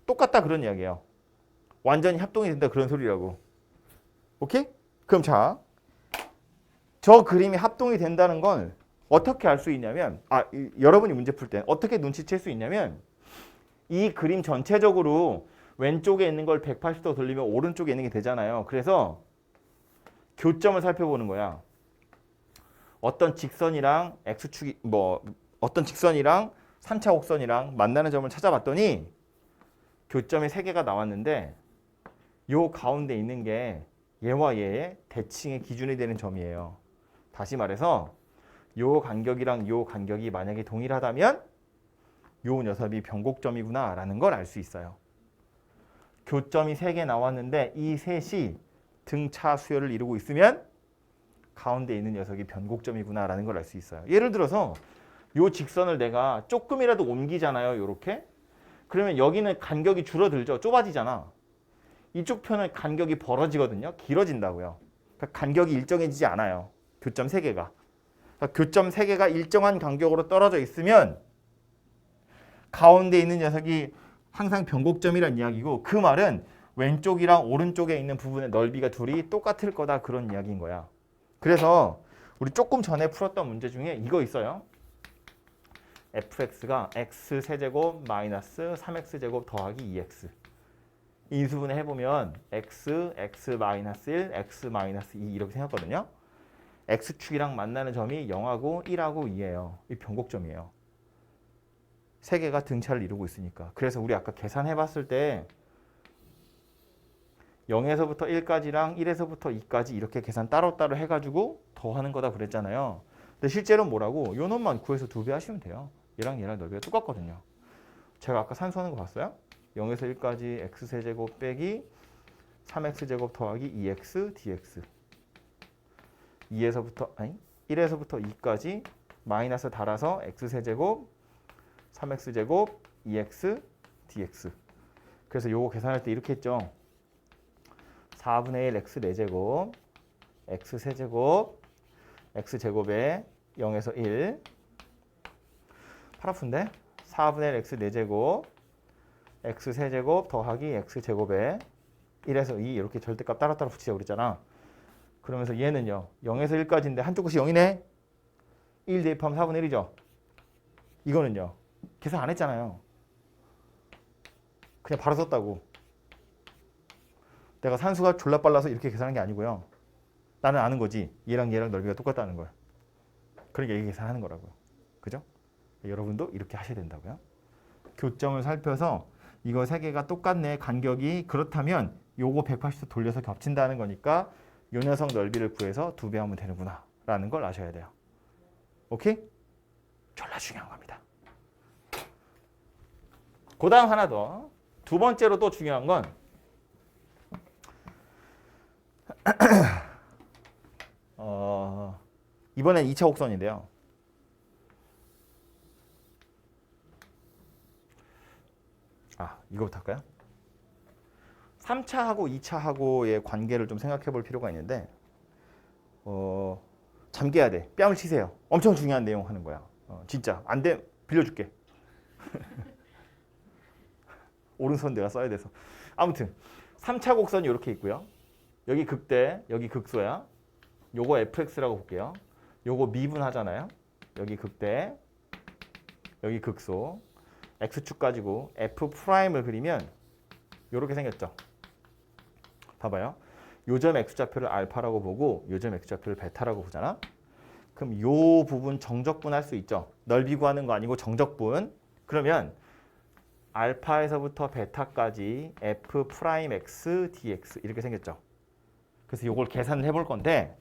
똑같다 그런 이야기예요. 완전히 합동이 된다 그런 소리라고. 오케이? 그럼 자, 저 그림이 합동이 된다는 건 어떻게 알 수 있냐면 여러분이 문제 풀 때 어떻게 눈치챌 수 있냐면 이 그림 전체적으로 왼쪽에 있는 걸 180도 돌리면 오른쪽에 있는 게 되잖아요. 그래서 교점을 살펴보는 거야. 어떤 직선이랑 x축이 어떤 직선이랑 3차 곡선이랑 만나는 점을 찾아봤더니 교점이 3개가 나왔는데 요 가운데 있는 게 얘와 얘의 대칭의 기준이 되는 점이에요. 다시 말해서 요 간격이랑 요 간격이 만약에 동일하다면 요 녀석이 변곡점이구나 라는 걸 알 수 있어요. 교점이 3개 나왔는데 이 셋이 등차 수열을 이루고 있으면 가운데 있는 녀석이 변곡점이구나 라는 걸 알 수 있어요. 예를 들어서 요 직선을 내가 조금이라도 옮기잖아요. 요렇게. 그러면 여기는 간격이 줄어들죠. 좁아지잖아. 이쪽 편은 간격이 벌어지거든요. 길어진다고요. 그러니까 간격이 일정해지지 않아요. 교점 3개가. 그러니까 교점 3개가 일정한 간격으로 떨어져 있으면 가운데 있는 녀석이 항상 변곡점이란 이야기고 그 말은 왼쪽이랑 오른쪽에 있는 부분의 넓이가 둘이 똑같을 거다 그런 이야기인 거야. 그래서 우리 조금 전에 풀었던 문제 중에 이거 있어요. fx가 x세제곱 마이너스 3x제곱 더하기 2x 인수분해 해보면 x, x 마이너스 1, x 마이너스 2 이렇게 생겼거든요. x축이랑 만나는 점이 0하고 1하고 2예요. 이 변곡점이에요. 3개가 등차를 이루고 있으니까. 그래서 우리 아까 계산해봤을 때 0에서부터 1까지랑 1에서부터 2까지 이렇게 계산 따로따로 해가지고 더하는 거다 그랬잖아요. 근데 실제로는 뭐라고? 요 놈만 구해서 2배 하시면 돼요. 얘랑 얘랑 넓이가 똑같거든요. 제가 아까 산수하는 거 봤어요? 0에서 1까지 x세제곱 빼기 3x제곱 더하기 2x dx 1에서부터 2까지 마이너스 달아서 x세제곱 3x제곱 2x dx 그래서 요거 계산할 때 이렇게 했죠. 4분의 1 x 4제곱 x 세제곱 x제곱에 0에서 1 팔 아픈데 4분의 1 x 4제곱 x 세제곱 더하기 x제곱에 1에서 2 이렇게 절대값 따로따로 붙이자고 그랬잖아. 그러면서 얘는요. 0에서 1까지인데 한쪽 끝이 0이네. 1 대입하면 4분의 1이죠. 이거는요. 계산 안 했잖아요. 그냥 바로 썼다고. 내가 산수가 졸라 빨라서 이렇게 계산한 게 아니고요. 나는 아는 거지. 얘랑 얘랑 넓이가 똑같다는 걸. 그러니까 이게 계산하는 거라고요. 그죠? 여러분도 이렇게 하셔야 된다고요. 교점을 살펴서 이거 3개가 똑같네. 간격이 그렇다면 요거 180도 돌려서 겹친다는 거니까 요 녀석 넓이를 구해서 2배 하면 되는구나 라는 걸 아셔야 돼요. 오케이? 졸라 중요한 겁니다. 그 다음 하나 더. 두 번째로 또 중요한 건 이번엔 2차 곡선인데요. 이거부터 할까요? 3차하고 2차하고의 관계를 좀 생각해 볼 필요가 있는데 잠겨야 돼. 뺨을 치세요. 엄청 중요한 내용 하는 거야. 진짜 안 돼 빌려줄게. 오른손 내가 써야 돼서. 아무튼 3차 곡선이 이렇게 있고요. 여기 극대, 여기 극소야. 요거 fx라고 볼게요. 요거 미분하잖아요. 여기 극대, 여기 극소. x축 가지고 f'을 그리면 요렇게 생겼죠. 봐봐요. 요점 x좌표를 알파라고 보고 요점 x좌표를 베타라고 보잖아. 그럼 요 부분 정적분 할 수 있죠. 넓이 구하는 거 아니고 정적분. 그러면 알파에서부터 베타까지 f'x dx 이렇게 생겼죠. 그래서 요걸 계산을 해볼 건데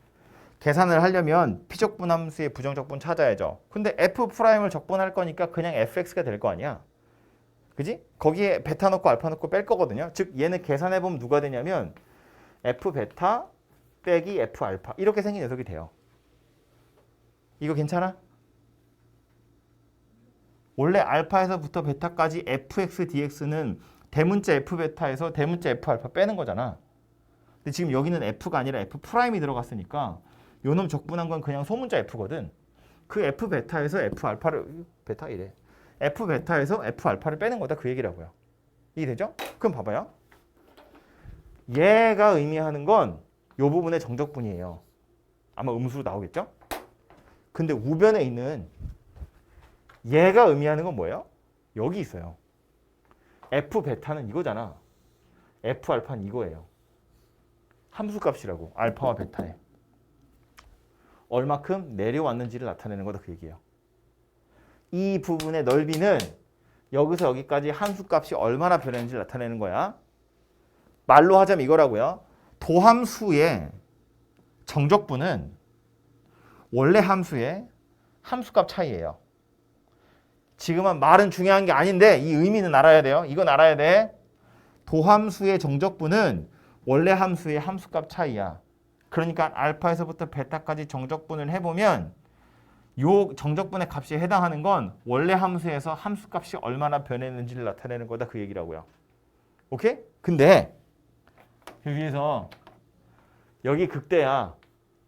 계산을 하려면 피적분 함수의 부정적분 찾아야죠. 근데 f'을 적분할 거니까 그냥 fx가 될 거 아니야. 그지? 거기에 베타 넣고 알파 넣고 뺄 거거든요. 즉 얘는 계산해보면 누가 되냐면 f 베타 빼기 f 알파 이렇게 생긴 녀석이 돼요. 이거 괜찮아? 원래 알파에서부터 베타까지 fx dx는 대문자 f 베타에서 대문자 f 알파 빼는 거잖아. 근데 지금 여기는 f가 아니라 f 프라임이 들어갔으니까 요놈 적분한 건 그냥 소문자 f거든. 그 f 베타에서 f 알파를 베타 이래. f 베타에서 f 알파를 빼는 거다 그 얘기라고요. 이해되죠? 그럼 봐봐요. 얘가 의미하는 건 요 부분의 정적분이에요. 아마 음수로 나오겠죠? 근데 우변에 있는 얘가 의미하는 건 뭐예요? 여기 있어요. f 베타는 이거잖아. f 알파는 이거예요. 함수값이라고. 알파와 베타에. 얼마큼 내려왔는지를 나타내는 거다 그 얘기예요. 이 부분의 넓이는 여기서 여기까지 함수값이 얼마나 변했는지를 나타내는 거야. 말로 하자면 이거라고요. 도함수의 정적분은 원래 함수의 함수값 차이예요. 지금은 말은 중요한 게 아닌데 이 의미는 알아야 돼요. 이건 알아야 돼. 도함수의 정적분은 원래 함수의 함수값 차이야. 그러니까 알파에서부터 베타까지 정적분을 해보면 요 정적분의 값이 해당하는 건 원래 함수에서 함수값이 얼마나 변했는지를 나타내는 거다 그 얘기라고요. 오케이? 근데 여기에서 여기 극대야.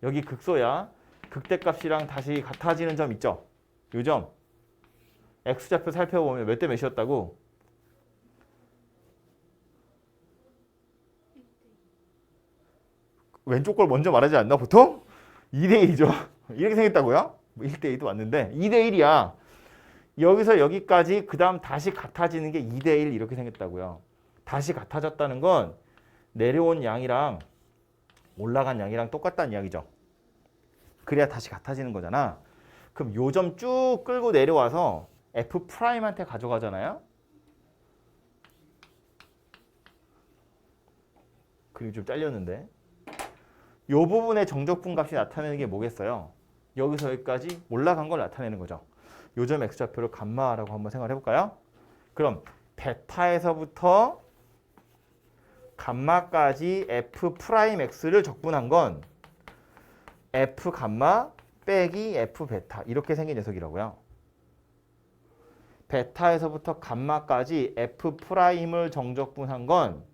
여기 극소야. 극대값이랑 다시 같아지는 점 있죠? 요 점. x좌표 살펴보면 몇 대 몇이었다고? 왼쪽 걸 먼저 말하지 않나 보통? 2대 1이죠. 이렇게 생겼다고요? 1대 2도 왔는데 2대 1이야. 여기서 여기까지 그 다음 다시 같아지는 게 2대 1 이렇게 생겼다고요. 다시 같아졌다는 건 내려온 양이랑 올라간 양이랑 똑같다는 이야기죠. 그래야 다시 같아지는 거잖아. 그럼 요 점 쭉 끌고 내려와서 F'한테 가져가잖아요. 그리고 좀 잘렸는데. 요 부분의 정적분 값이 나타내는 게 뭐겠어요? 여기서 여기까지 올라간 걸 나타내는 거죠. 요 점 X좌표를 감마라고 한번 생각해 볼까요? 그럼 베타에서부터 감마까지 F'X를 적분한 건 F 감마 빼기 F 베타 이렇게 생긴 녀석이라고요. 베타에서부터 감마까지 F'을 정적분한 건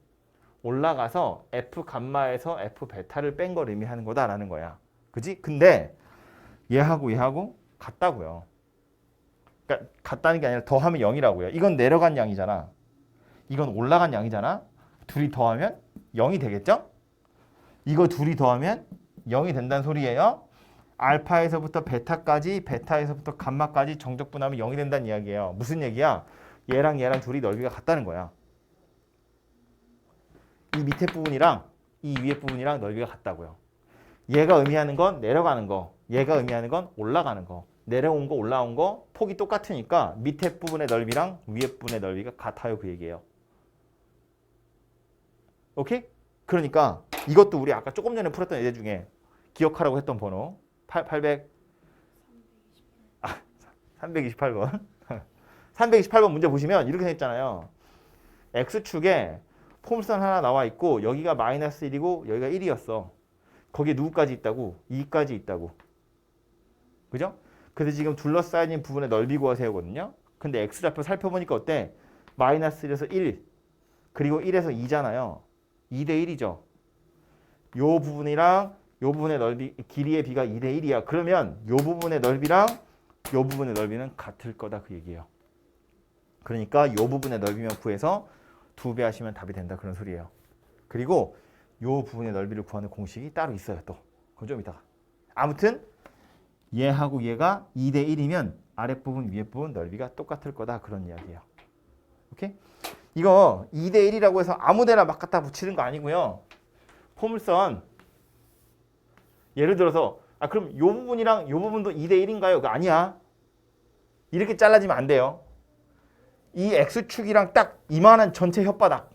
올라가서 F 감마에서 F 베타를 뺀 걸 의미하는 거다라는 거야. 그지? 근데 얘하고 같다고요. 그러니까 같다는 게 아니라 더하면 0이라고요. 이건 내려간 양이잖아. 이건 올라간 양이잖아. 둘이 더하면 0이 되겠죠? 이거 둘이 더하면 0이 된다는 소리예요. 알파에서부터 베타까지, 베타에서부터 감마까지 정적분하면 0이 된다는 이야기예요. 무슨 얘기야? 얘랑 둘이 넓이가 같다는 거야. 이 밑에 부분이랑 이 위에 부분이랑 넓이가 같다고요. 얘가 의미하는 건 내려가는 거, 얘가 의미하는 건 올라가는 거. 내려온 거, 올라온 거 폭이 똑같으니까 밑에 부분의 넓이랑 위에 부분의 넓이가 같아요. 그 얘기예요. 오케이? 그러니까 이것도 우리 아까 조금 전에 풀었던 예제 중에 기억하라고 했던 번호 328번 328번 문제 보시면 이렇게 생겼잖아요. X축에 폼선 하나 나와 있고 여기가 마이너스 1이고 여기가 1이었어. 거기에 누구까지 있다고? 2까지 있다고. 그죠? 그래서 지금 둘러싸인 부분의 넓이 구하세요거든요. 근데 X좌표 살펴보니까 어때? 마이너스 1에서 1 그리고 1에서 2잖아요. 2대 1이죠. 요 부분이랑 요 부분의 넓이 길이의 비가 2대 1이야. 그러면 요 부분의 넓이랑 요 부분의 넓이는 같을 거다 그 얘기예요. 그러니까 요 부분의 넓이만 구해서 2배 하시면 답이 된다 그런 소리예요. 그리고 요 부분의 넓이를 구하는 공식이 따로 있어요 또. 그건 좀 이따가. 아무튼 얘하고 얘가 2대 1이면 아랫부분 위에부분 넓이가 똑같을 거다 그런 이야기예요. 오케이? 이거 2대 1이라고 해서 아무데나 막 갖다 붙이는 거 아니고요. 포물선 예를 들어서 그럼 요 부분이랑 요 부분도 2대 1인가요? 그거 아니야. 이렇게 잘라지면 안 돼요. 이 X축이랑 딱 이만한 전체 혓바닥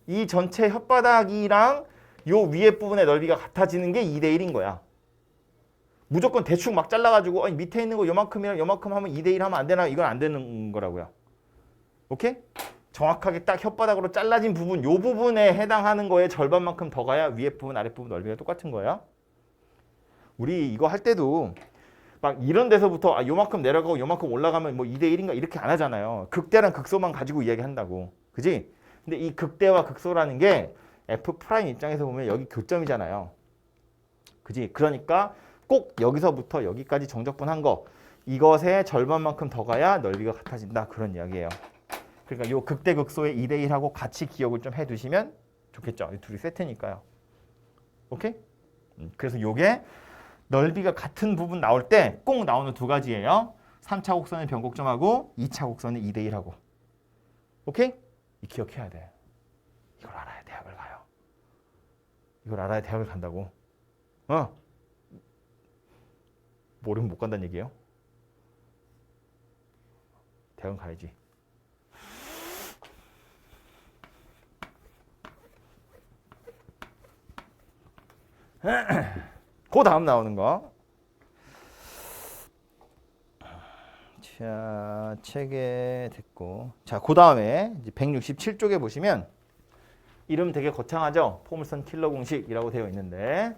이 전체 혓바닥이랑 요 위에 부분의 넓이가 같아지는 게 2대 1인 거야. 무조건 대충 막 잘라가지고 밑에 있는 거 요만큼이랑 요만큼 하면 2대 1 하면 안 되나? 이건 안 되는 거라고요. 오케이? 정확하게 딱 혓바닥으로 잘라진 부분 요 부분에 해당하는 거에 절반만큼 더 가야 위에 부분 아랫 부분 넓이가 똑같은 거예요. 우리 이거 할 때도 막 이런 데서부터 요만큼 내려가고 요만큼 올라가면 뭐 2대 1인가 이렇게 안 하잖아요. 극대랑 극소만 가지고 이야기한다고. 그지? 근데 이 극대와 극소라는 게 F' 입장에서 보면 여기 교점이잖아요. 그지? 그러니까 꼭 여기서부터 여기까지 정적분한 거 이것의 절반만큼 더 가야 넓이가 같아진다. 그런 이야기예요. 그러니까 요 극대 극소의 2대 1하고 같이 기억을 좀 해두시면 좋겠죠. 이 둘이 세트니까요. 오케이? 그래서 요게 넓이가 같은 부분 나올 때 꼭 나오는 두 가지예요. 3차 곡선의 변곡점하고 2차 곡선의 2대 1하고. 오케이? 이 기억해야 돼. 이걸 알아야 대학을 가요. 이걸 알아야 대학을 간다고. 모르면 못 간다는 얘기예요. 대학은 가야지. 그 다음 나오는 거. 자, 체계 됐고. 자, 그 다음에 167쪽에 보시면 이름 되게 거창하죠? 포물선 킬러 공식이라고 되어 있는데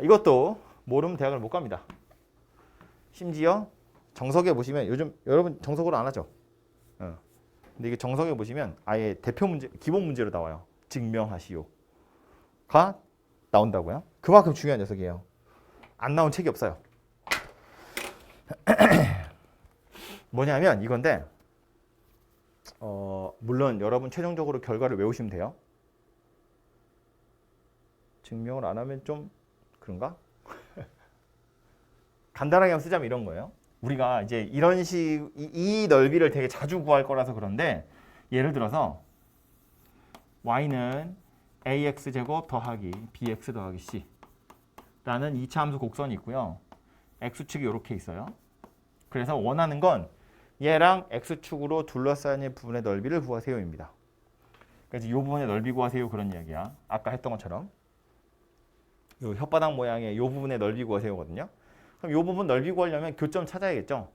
이것도 모르면 대학을 못 갑니다. 심지어 정석에 보시면 요즘 여러분 정석으로 안 하죠? 근데 이게 정석에 보시면 아예 대표 문제, 기본 문제로 나와요. 증명하시오가 나온다고요? 그만큼 중요한 녀석이에요. 안 나온 책이 없어요. 뭐냐면 이건데 물론 여러분 최종적으로 결과를 외우시면 돼요. 증명을 안 하면 좀 그런가? 간단하게 한번 쓰자면 이런 거예요. 우리가 이제 이런 이 넓이를 되게 자주 구할 거라서 그런데 예를 들어서 y는 ax제곱 더하기 bx 더하기 c 라는 2차 함수 곡선이 있고요. x축이 이렇게 있어요. 그래서 원하는 건 얘랑 x축으로 둘러싸인 부분의 넓이를 구하세요입니다. 그래서 이 부분의 넓이 구하세요 그런 이야기야. 아까 했던 것처럼. 이 혓바닥 모양의 이 부분의 넓이 구하세요거든요. 그럼 이 부분 넓이 구하려면 교점 찾아야겠죠.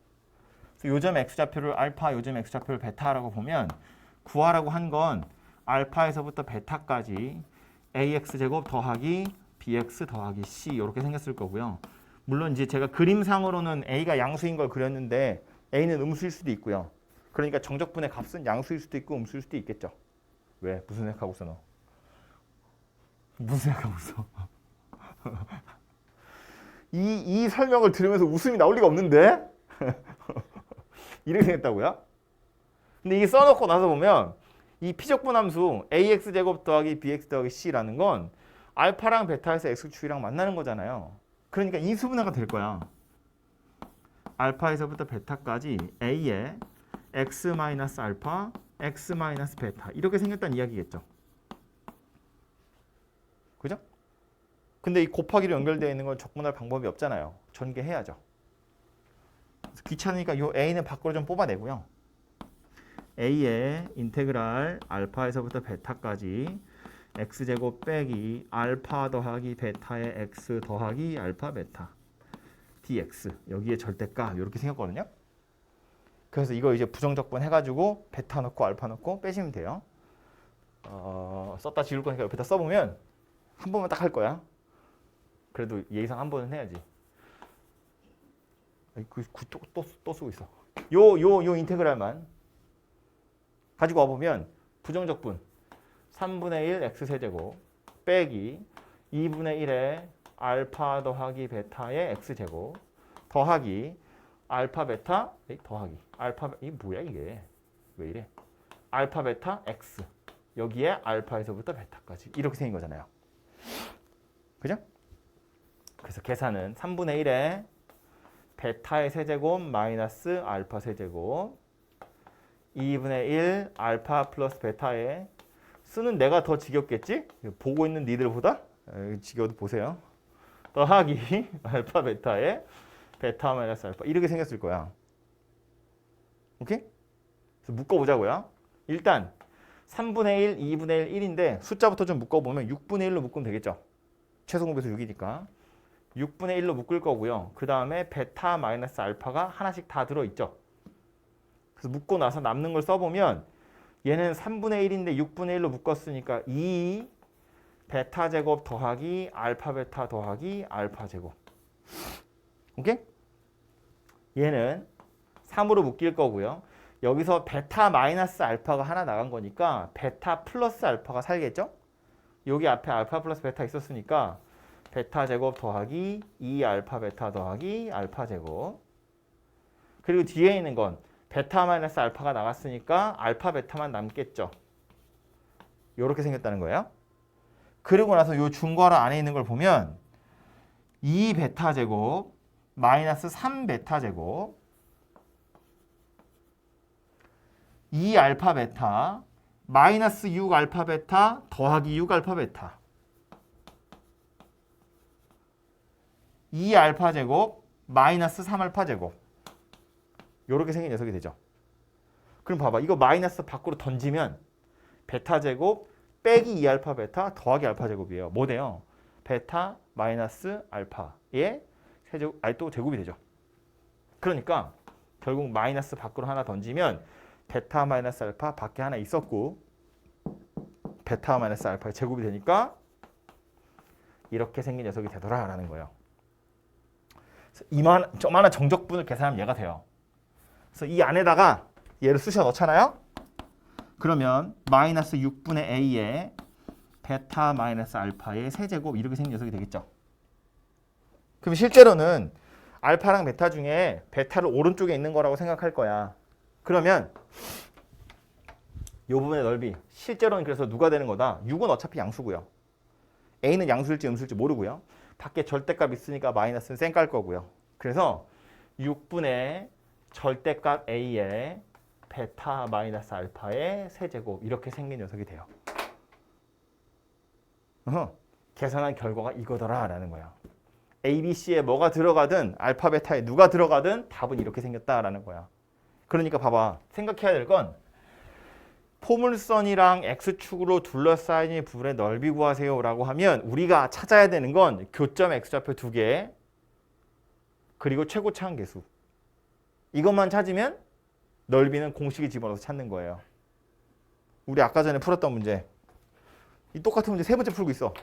그래서 요점 x좌표를 알파, 요점 x좌표를 베타라고 보면 구하라고 한 건 알파에서부터 베타까지 ax제곱 더하기 bx 더하기 c 이렇게 생겼을 거고요. 물론 이제 제가 그림상으로는 a가 양수인 걸 그렸는데 a는 음수일 수도 있고요. 그러니까 정적분의 값은 양수일 수도 있고 음수일 수도 있겠죠. 왜? 무슨 생각하고 있어 너? 무슨 생각하고 있어? 이 설명을 들으면서 웃음이 나올 리가 없는데? 이렇게 생겼다고요? 근데 이게 써놓고 나서 보면 이 피적분 함수 ax제곱 더하기 bx 더하기 c라는 건 알파랑 베타에서 x축이랑 만나는 거잖아요. 그러니까 인수분해가 될 거야. 알파에서부터 베타까지 a에 x-알파, x-베타 이렇게 생겼다는 이야기겠죠. 그죠? 근데 이 곱하기로 연결되어 있는 건 적분할 방법이 없잖아요. 전개해야죠. 그래서 귀찮으니까 이 a는 밖으로 좀 뽑아내고요. a의 인테그랄 알파에서부터 베타까지 x제곱 빼기 알파 더하기 베타의 x 더하기 알파 베타 dx 여기에 절대값 이렇게 생겼거든요. 그래서 이거 이제 부정적분 해가지고 베타 넣고 알파 넣고 빼시면 돼요. 썼다 지울 거니까 옆에다 써보면 한 번만 딱 할 거야. 그래도 예의상 한 번은 해야지. 또 쓰고 있어. 요 인테그랄만 가지고 와보면 부정적분 3분의 1 x세제곱 빼기 2분의 1의 알파 더하기 베타의 x제곱 더하기 알파 베타 더하기 알파 이게 뭐야 이게 왜 이래 알파 베타 x 여기에 알파에서부터 베타까지 이렇게 생긴 거잖아요. 그죠? 그래서 계산은 3분의 1에 베타의 세제곱 마이너스 알파 세제곱 2분의 1 알파 플러스 베타에 쓰는 내가 더 지겹겠지? 보고 있는 니들보다 지겨워도 보세요. 더하기 알파 베타에 베타 마이너스 알파 이렇게 생겼을 거야. 오케이? 그래서 묶어보자고요. 일단 3분의 1, 2분의 1, 1인데 숫자부터 좀 묶어보면 6분의 1로 묶으면 되겠죠. 최소 공배수 6이니까. 6분의 1로 묶을 거고요. 그 다음에 베타 마이너스 알파가 하나씩 다 들어있죠. 그래서 묶고 나서 남는 걸 써보면 얘는 3분의 1인데 6분의 1로 묶었으니까 2 베타 제곱 더하기 알파 베타 더하기 알파 제곱. 오케이? 얘는 3으로 묶일 거고요. 여기서 베타 마이너스 알파가 하나 나간 거니까 베타 플러스 알파가 살겠죠? 여기 앞에 알파 플러스 베타 있었으니까 베타 제곱 더하기 2 알파 베타 더하기 알파 제곱. 그리고 뒤에 있는 건 베타 마이너스 알파가 나갔으니까 알파 베타만 남겠죠. 이렇게 생겼다는 거예요. 그리고 나서 이 중괄호 안에 있는 걸 보면 2 베타 제곱 마이너스 3 베타 제곱 2 알파 베타 마이너스 6 알파 베타 더하기 6 알파 베타 2 알파 제곱 마이너스 3 알파 제곱 이렇게 생긴 녀석이 되죠. 그럼 봐봐. 이거 마이너스 밖으로 던지면 베타 제곱 빼기 2 알파 베타 더하기 알파 제곱이에요. 뭐 돼요? 베타 마이너스 알파의 세제곱, 아니 또 제곱이 되죠. 그러니까 결국 마이너스 밖으로 하나 던지면 베타 마이너스 알파 밖에 하나 있었고 베타 마이너스 알파의 제곱이 되니까 이렇게 생긴 녀석이 되더라라는 거예요. 저만한 정적분을 계산하면 얘가 돼요. 그래서 이 안에다가 얘를 쑤셔 넣잖아요. 그러면 마이너스 6분의 a에 베타 마이너스 알파의 세제곱 이렇게 생긴 녀석이 되겠죠. 그럼 실제로는 알파랑 베타 중에 베타를 오른쪽에 있는 거라고 생각할 거야. 그러면 이 부분의 넓이 실제로는 그래서 누가 되는 거다? 6은 어차피 양수고요. a는 양수일지 음수일지 모르고요. 밖에 절대값 있으니까 마이너스는 쌩 깔 거고요. 그래서 6분의 절대값 a에 베타 마이너스 알파의 세제곱 이렇게 생긴 녀석이 돼요. 계산한 결과가 이거더라 라는 거야. A, B, C에 뭐가 들어가든 알파, 베타에 누가 들어가든 답은 이렇게 생겼다라는 거야. 그러니까 봐봐. 생각해야 될 건 포물선이랑 X축으로 둘러싸인 부분의 넓이 구하세요 라고 하면 우리가 찾아야 되는 건 교점 X좌표 2개 그리고 최고차 한계수. 이것만 찾으면 넓이는 공식에 집어넣어서 찾는 거예요. 우리 아까 전에 풀었던 문제. 이 똑같은 문제 세 번째 풀고 있어.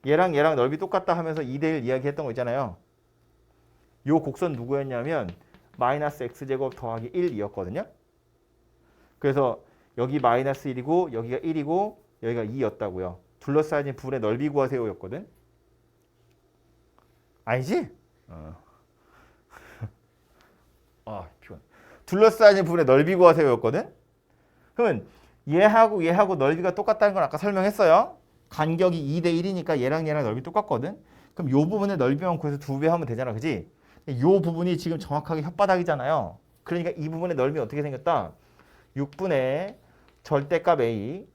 얘랑 얘랑 넓이 똑같다 하면서 2대1 이야기했던 거 있잖아요. 요 곡선 누구였냐면 마이너스 x제곱 더하기 1이었거든요. 그래서 여기 마이너스 1이고 여기가 1이고 여기가 2였다고요. 둘러싸인 부분의 넓이 구하세요 였거든. 아니지? 피곤. 둘러싸인 부분의 넓이 구하세요 였거든. 그러면 얘하고 얘하고 넓이가 똑같다는 건 아까 설명했어요. 간격이 2대 1이니까 얘랑 얘랑 넓이 똑같거든. 그럼 이 부분의 넓이만 구해서 2배 하면 되잖아. 그지? 이 부분이 지금 정확하게 혓바닥이잖아요. 그러니까 이 부분의 넓이 어떻게 생겼다? 6분의 절대값 a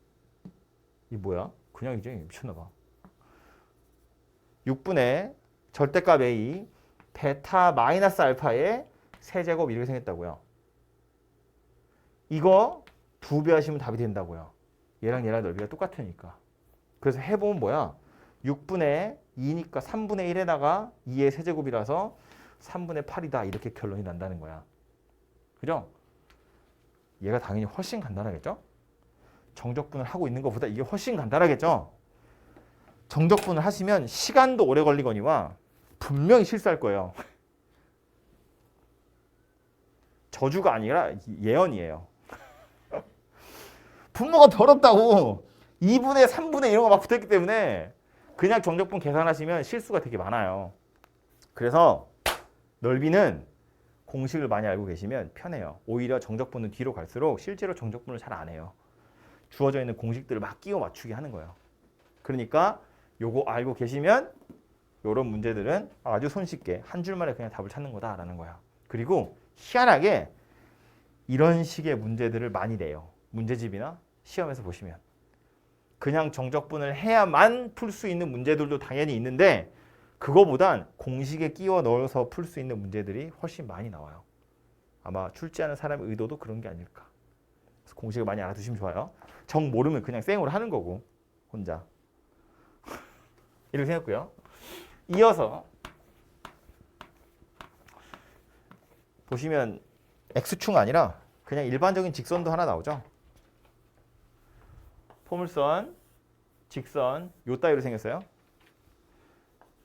이 뭐야? 그냥 이제 미쳤나봐. 6분의 절대값 a 베타 마이너스 알파의 세제곱 이렇게 생겼다고요. 이거 2배 하시면 답이 된다고요. 얘랑 얘랑 넓이가 똑같으니까. 그래서 해보면 뭐야? 6분의 2니까 3분의 1에다가 2의 세제곱이라서 3분의 8이다. 이렇게 결론이 난다는 거야. 그죠? 얘가 당연히 훨씬 간단하겠죠? 정적분을 하고 있는 것보다 이게 훨씬 간단하겠죠? 정적분을 하시면 시간도 오래 걸리거니와 분명히 실수할 거예요. 저주가 아니라 예언이에요. 분모가 더럽다고 2분의 3분의 이런 거 막 붙어있기 때문에 그냥 정적분 계산하시면 실수가 되게 많아요. 그래서 넓이는 공식을 많이 알고 계시면 편해요. 오히려 정적분은 뒤로 갈수록 실제로 정적분을 잘 안 해요. 주어져 있는 공식들을 막 끼워 맞추게 하는 거예요. 그러니까 요거 알고 계시면 요런 문제들은 아주 손쉽게 한 줄 만에 그냥 답을 찾는 거다라는 거야. 그리고 희한하게 이런 식의 문제들을 많이 내요. 문제집이나 시험에서 보시면. 그냥 정적분을 해야만 풀 수 있는 문제들도 당연히 있는데 그거보단 공식에 끼워 넣어서 풀 수 있는 문제들이 훨씬 많이 나와요. 아마 출제하는 사람의 의도도 그런 게 아닐까. 그래서 공식을 많이 알아두시면 좋아요. 정 모르면 그냥 생으로 하는 거고 혼자. 이렇게 생겼고요. 이어서 보시면 X축 아니라 그냥 일반적인 직선도 하나 나오죠. 포물선, 직선 요 따위로 생겼어요.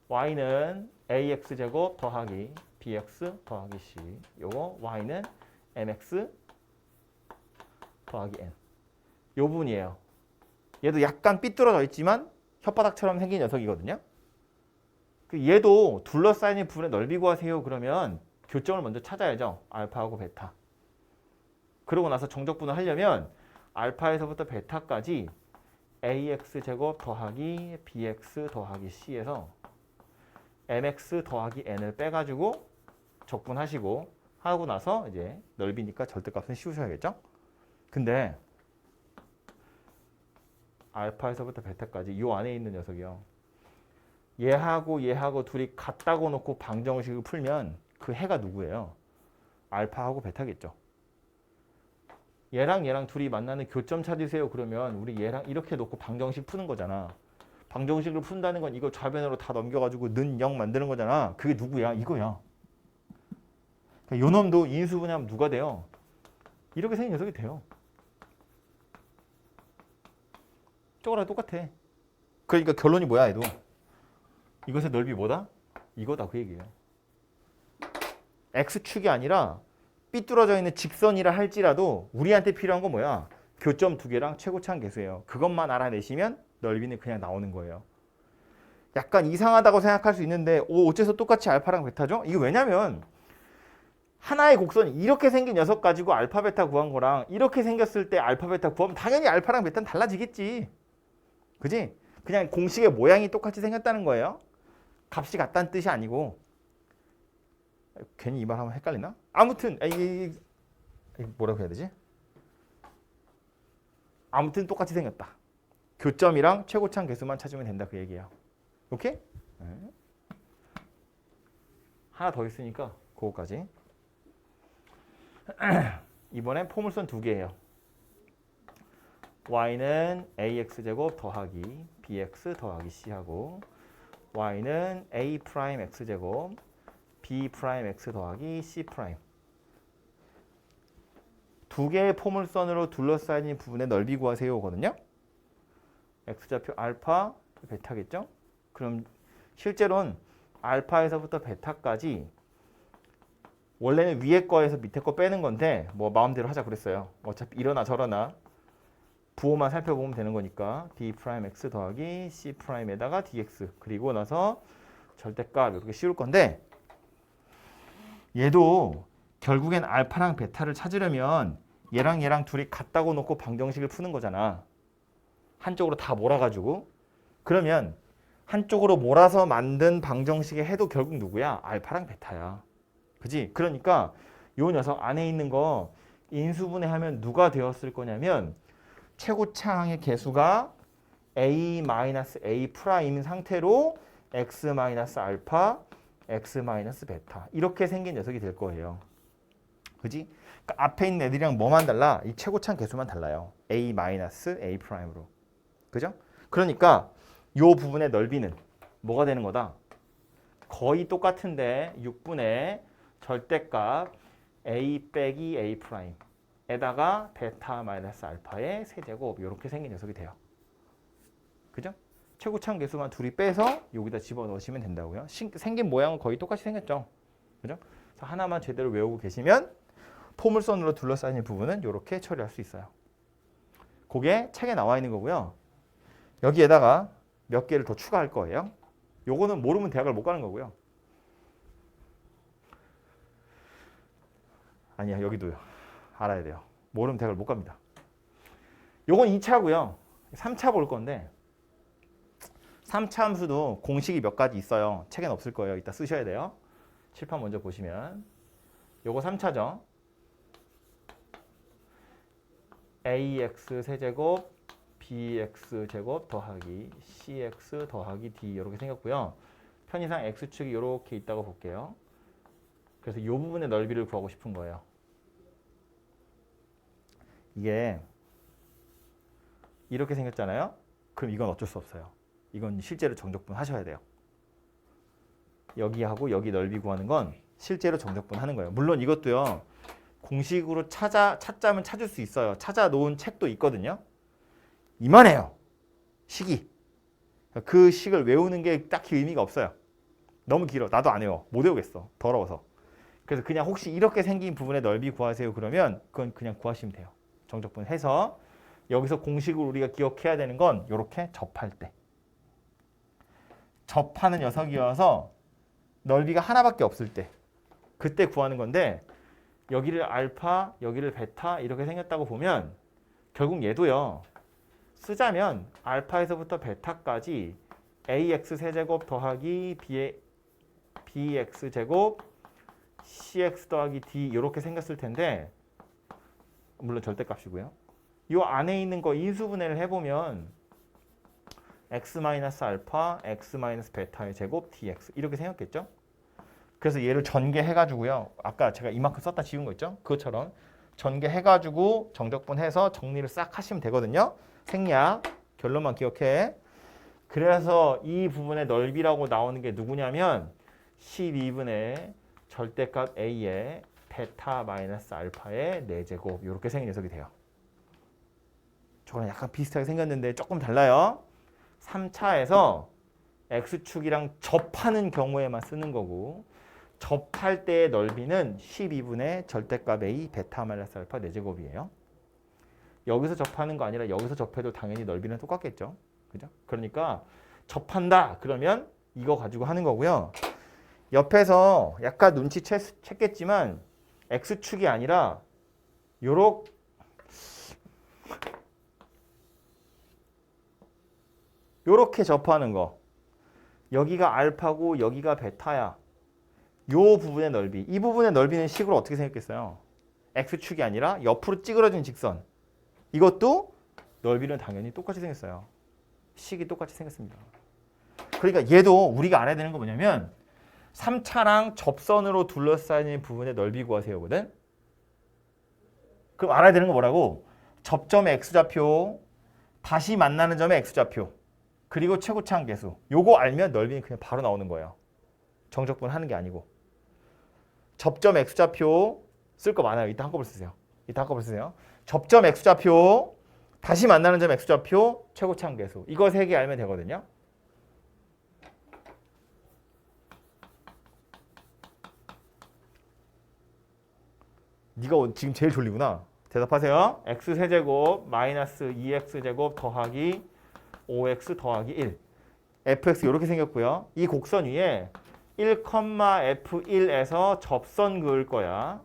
y는 ax제곱 더하기 bx 더하기 c. 요거 y는 mx 더하기 n. 요 부분이에요. 얘도 약간 삐뚤어져 있지만 혓바닥처럼 생긴 녀석이거든요. 얘도 둘러싸인 부분의 넓이 구하세요. 그러면 교점을 먼저 찾아야죠. 알파하고 베타. 그러고 나서 정적분을 하려면 알파에서부터 베타까지 ax제곱 더하기 bx 더하기 c에서 mx 더하기 n을 빼가지고 적분하시고 하고 나서 이제 넓이니까 절대값은 씌우셔야겠죠. 근데 알파에서부터 베타까지 이 안에 있는 녀석이요. 얘하고 둘이 같다고 놓고 방정식을 풀면 그 해가 누구예요? 알파하고 베타겠죠. 얘랑 둘이 만나는 교점 찾으세요. 그러면 우리 얘랑 이렇게 놓고 방정식 푸는 거잖아. 방정식을 푼다는 건 이거 좌변으로 다 넘겨가지고 는 0 만드는 거잖아. 그게 누구야? 이거야. 그러니까 요 놈도 인수분해하면 누가 돼요? 이렇게 생긴 녀석이 돼요. 저거랑 똑같아. 그러니까 결론이 뭐야 얘도? 이것의 넓이 뭐다? 이거다 그 얘기예요. X축이 아니라 삐뚤어져 있는 직선이라 할지라도 우리한테 필요한 건 뭐야? 교점 두 개랑 최고차항 계수예요. 그것만 알아내시면 넓이는 그냥 나오는 거예요. 약간 이상하다고 생각할 수 있는데 어째서 똑같이 알파랑 베타죠? 이게 왜냐면 하나의 곡선이 이렇게 생긴 녀석 가지고 알파 베타 구한 거랑 이렇게 생겼을 때 알파 베타 구하면 당연히 알파랑 베타는 달라지겠지. 그지? 그냥 공식의 모양이 똑같이 생겼다는 거예요. 값이 같다는 뜻이 아니고. 괜히 이 말 하면 헷갈리나? 아무튼 뭐라고 해야 되지? 아무튼 똑같이 생겼다. 교점이랑 최고차항 개수만 찾으면 된다 그 얘기예요. 오케이? 네. 하나 더 있으니까 그거까지. 이번엔 포물선 두 개예요. y는 ax제곱 더하기 bx 더하기 c하고 y는 a 프라임 x제곱 b 프라임 x 더하기 c 프라임. 두 개의 포물선으로 둘러싸인 부분의 넓이 구하세요거든요. x좌표 알파, 베타겠죠? 그럼 실제로는 알파에서부터 베타까지 원래는 위에 거에서 밑에 거 빼는 건데 뭐 마음대로 하자 그랬어요. 어차피 이러나 저러나 부호만 살펴보면 되는 거니까 d 프라임 x 더하기 c 프라임에다가 dx 그리고 나서 절대값 이렇게 씌울 건데 얘도 결국엔 알파랑 베타를 찾으려면 얘랑 둘이 같다고 놓고 방정식을 푸는 거잖아. 한쪽으로 다 몰아가지고. 그러면 한쪽으로 몰아서 만든 방정식의 해도 결국 누구야? 알파랑 베타야. 그지? 그러니까 요 녀석 안에 있는 거 인수분해하면 누가 되었을 거냐면 최고차항의 개수가 a-a 프라임인 상태로 x-알파, x-베타 이렇게 생긴 녀석이 될 거예요. 그지? 그러니까 앞에 있는 애들이랑 뭐만 달라? 이 최고차항 개수만 달라요. a-a 프라임으로. 그죠? 그러니까 요 부분의 넓이는 뭐가 되는 거다? 거의 똑같은데 6분의 절대값 a 빼기 a 프라임 에다가 베타 마이너스 알파의 세제곱 이렇게 생긴 녀석이 돼요. 그죠? 최고차항 개수만 둘이 빼서 여기다 집어넣으시면 된다고요. 생긴 모양은 거의 똑같이 생겼죠. 그죠? 그래서 하나만 제대로 외우고 계시면 포물선으로 둘러싸인 부분은 이렇게 처리할 수 있어요. 그게 책에 나와 있는 거고요. 여기에다가 몇 개를 더 추가할 거예요. 요거는 모르면 대학을 못 가는 거고요. 아니야, 여기도요. 알아야 돼요. 모르면 대학을 못 갑니다. 요건 2차고요. 3차 볼 건데 3차 함수도 공식이 몇 가지 있어요. 책엔 없을 거예요. 이따 쓰셔야 돼요. 칠판 먼저 보시면 요거 3차죠. ax 세제곱 bx 제곱 더하기 cx 더하기 d 이렇게 생겼고요. 편의상 x축이 이렇게 있다고 볼게요. 그래서 이 부분의 넓이를 구하고 싶은 거예요. 이게 이렇게 생겼잖아요. 그럼 이건 어쩔 수 없어요. 이건 실제로 정적분 하셔야 돼요. 여기하고 여기 넓이 구하는 건 실제로 정적분 하는 거예요. 물론 이것도요. 공식으로 찾자면 찾을 수 있어요. 찾아놓은 책도 있거든요. 이만해요. 식이. 그 식을 외우는 게 딱히 의미가 없어요. 너무 길어. 나도 안 외워. 못 외우겠어. 더러워서. 그래서 그냥 혹시 이렇게 생긴 부분의 넓이 구하세요. 그러면 그건 그냥 구하시면 돼요. 정적분 해서 여기서 공식으로 우리가 기억해야 되는 건 이렇게 접할 때. 접하는 녀석이어서 넓이가 하나밖에 없을 때. 그때 구하는 건데 여기를 알파, 여기를 베타 이렇게 생겼다고 보면 결국 얘도요. 쓰자면 알파에서부터 베타까지 ax 세제곱 더하기 bx 제곱 cx 더하기 d 이렇게 생겼을 텐데 물론 절대값이고요. 이 안에 있는 거 인수분해를 해보면 x-알파, x-베타의 제곱 dx 이렇게 생겼겠죠? 그래서 얘를 전개해가지고요. 아까 제가 이만큼 썼다 지운 거 있죠? 그것처럼 전개해가지고 정적분해서 정리를 싹 하시면 되거든요. 생략, 결론만 기억해. 그래서 이 부분의 넓이라고 나오는 게 누구냐면 12분의 절대값 a의 베타 마이너스 알파의 4제곱 이렇게 생긴 녀석이 돼요. 저거랑 약간 비슷하게 생겼는데 조금 달라요. 3차에서 x축이랑 접하는 경우에만 쓰는 거고 접할 때의 넓이는 12분의 절대값 a 베타 마이너스 알파 4제곱이에요. 여기서 접하는 거 아니라 여기서 접해도 당연히 넓이는 똑같겠죠. 그죠? 그러니까 접한다 그러면 이거 가지고 하는 거고요. 옆에서 약간 눈치챘겠지만 x축이 아니라 요렇게 접하는 거. 여기가 알파고 여기가 베타야. 요 부분의 넓이. 이 부분의 넓이는 식으로 어떻게 생겼겠어요? x축이 아니라 옆으로 찌그러진 직선. 이것도 넓이는 당연히 똑같이 생겼어요. 식이 똑같이 생겼습니다. 그러니까 얘도 우리가 알아야 되는 거 뭐냐면 3차랑 접선으로 둘러싸인 부분의 넓이 구하세요거든. 그럼 알아야 되는 거 뭐라고? 접점의 x좌표, 다시 만나는 점의 x좌표, 그리고 최고차항 계수. 요거 알면 넓이는 그냥 바로 나오는 거예요. 정적분 하는 게 아니고. 접점 x좌표 쓸 거 많아요. 이따 한꺼번에 쓰세요. 접점 x좌표, 다시 만나는 점 x좌표, 최고차항 계수. 이거 3개 알면 되거든요. 네가 지금 제일 졸리구나. 대답하세요. x 세제곱 마이너스 2x제곱 더하기 5x 더하기 1. fx 이렇게 생겼고요. 이 곡선 위에 1,f1에서 접선 그을 거야.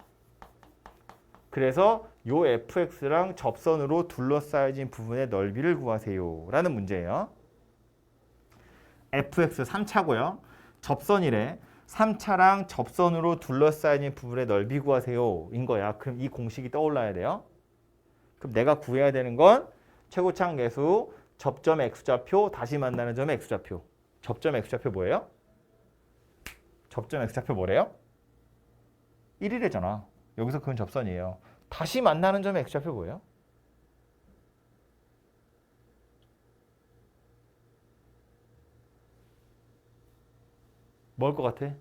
그래서 요 fx랑 접선으로 둘러싸여진 부분의 넓이를 구하세요. 라는 문제예요. fx 3차고요. 접선이래. 3차랑 접선으로 둘러싸여진 부분의 넓이 구하세요. 인 거야. 그럼 이 공식이 떠올라야 돼요. 그럼 내가 구해야 되는 건 최고차항 계수, 접점 x좌표, 다시 만나는 점의 x좌표. 접점 x좌표 뭐예요? 접점 x좌표 뭐래요? 1이래잖아. 여기서 그건 접선이에요. 다시 만나는 점의 x좌표 뭐예요? 뭘 것 같아?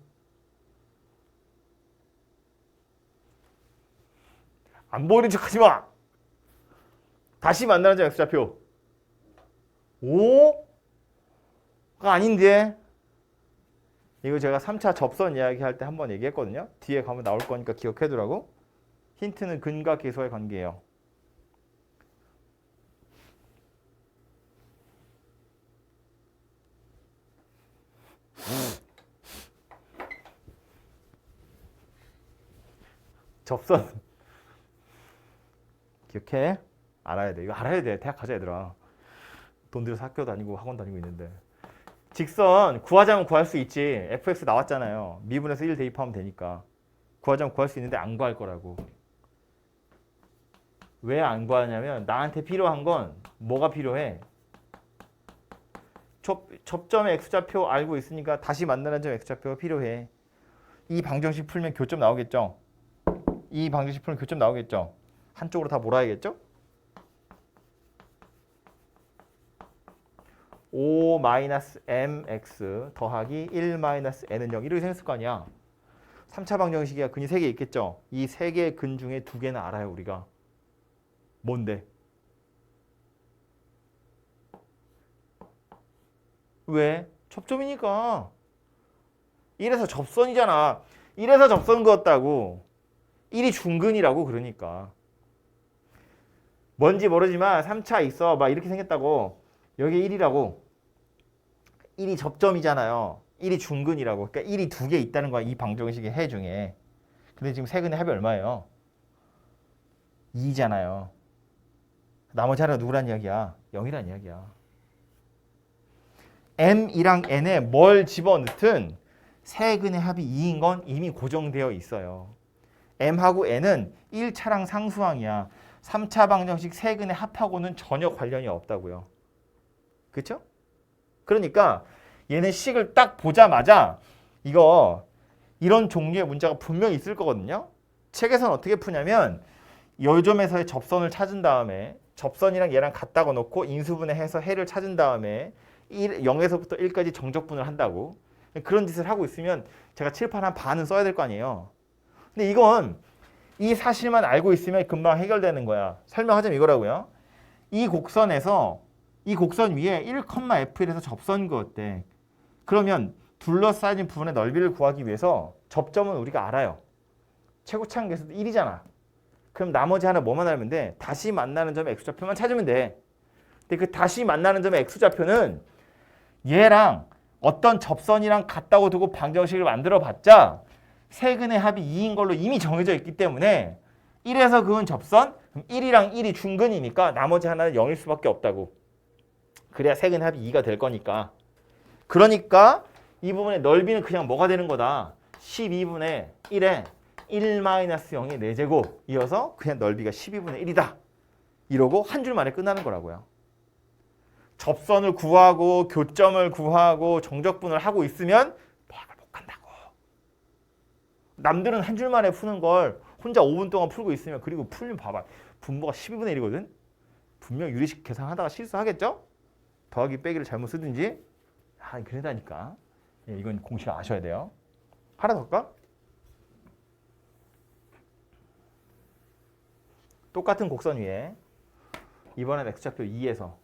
안 보이는 척 하지 마! 다시 만나는 점 x좌표. 5가 아닌데. 이거 제가 3차 접선 이야기할 때 한번 얘기했거든요. 뒤에 가면 나올 거니까 기억해두라고. 힌트는 근과 계수와의 관계예요. 접선 기억해? 알아야 돼. 이거 알아야 돼. 대학 가자 얘들아. 돈 들여서 학교 다니고 학원 다니고 있는데. 직선 구하자면 구할 수 있지. fx 나왔잖아요. 미분에서 1 대입하면 되니까. 구하자면 구할 수 있는데 안 구할 거라고. 왜 안 구하냐면 나한테 필요한 건 뭐가 필요해? 접점의 x좌표 알고 있으니까 다시 만나는 점 x좌표가 필요해. 이 방정식 풀면 교점 나오겠죠? 이 방정식 풀면 교점 나오겠죠? 한쪽으로 다 몰아야겠죠? 5-mx 더하기 1-n은 0 이렇게 생겼을 거 아니야. 3차 방정식이야. 근이 3개 있겠죠? 이 3개의 근 중에 2개는 알아요 우리가. 뭔데? 왜? 접점이니까. 1에서 접선이잖아. 1에서 접선 그었다고. 1이 중근이라고 그러니까. 뭔지 모르지만 3차 있어. 막 이렇게 생겼다고. 여기 1이라고. 1이 접점이잖아요. 1이 중근이라고. 그러니까 1이 2개 있다는 거야. 이 방정식의 해 중에. 근데 지금 세근의 합이 얼마예요? 2잖아요. 나머지 하나가 누구란 이야기야? 0이란 이야기야. m이랑 n에 뭘 집어넣든 세근의 합이 2인 건 이미 고정되어 있어요. m하고 n은 1차랑 상수항이야. 3차 방정식 세근의 합하고는 전혀 관련이 없다고요. 그렇죠? 그러니까 얘는 식을 딱 보자마자 이거 이런 종류의 문제가 분명히 있을 거거든요. 책에서는 어떻게 푸냐면 요점에서의 접선을 찾은 다음에 접선이랑 얘랑 같다고 놓고 인수분해해서 해를 찾은 다음에 0에서부터 1까지 정적분을 한다고. 그런 짓을 하고 있으면 제가 칠판 한 반은 써야 될 거 아니에요. 근데 이건 이 사실만 알고 있으면 금방 해결되는 거야. 설명하자면 이거라고요. 이 곡선에서 이 곡선 위에 1,f1에서 접선 그었대. 그러면 둘러싸인 부분의 넓이를 구하기 위해서 접점은 우리가 알아요. 최고차항계수도 1이잖아. 그럼 나머지 하나 뭐만 알면 돼? 다시 만나는 점의 x좌표만 찾으면 돼. 근데 그 다시 만나는 점의 x좌표는 얘랑 어떤 접선이랑 같다고 두고 방정식을 만들어 봤자 세근의 합이 2인 걸로 이미 정해져 있기 때문에 1에서 그은 접선, 그럼 1이랑 1이 중근이니까 나머지 하나는 0일 수밖에 없다고. 그래야 세근의 합이 2가 될 거니까. 그러니까 이 부분의 넓이는 그냥 뭐가 되는 거다. 12분의 1에 1-0이 4제곱 이어서 그냥 넓이가 12분의 1이다. 이러고 한 줄 만에 끝나는 거라고요. 접선을 구하고 교점을 구하고 정적분을 하고 있으면 대학을 못 간다고. 남들은 한 줄 만에 푸는 걸 혼자 5분 동안 풀고 있으면 그리고 풀면 봐봐. 분모가 12분의 1이거든. 분명 유리식 계산하다가 실수하겠죠? 더하기 빼기를 잘못 쓰든지. 그러다니까. 예, 이건 공식 아셔야 돼요. 하나 더 할까? 똑같은 곡선 위에 이번엔 x좌표 2에서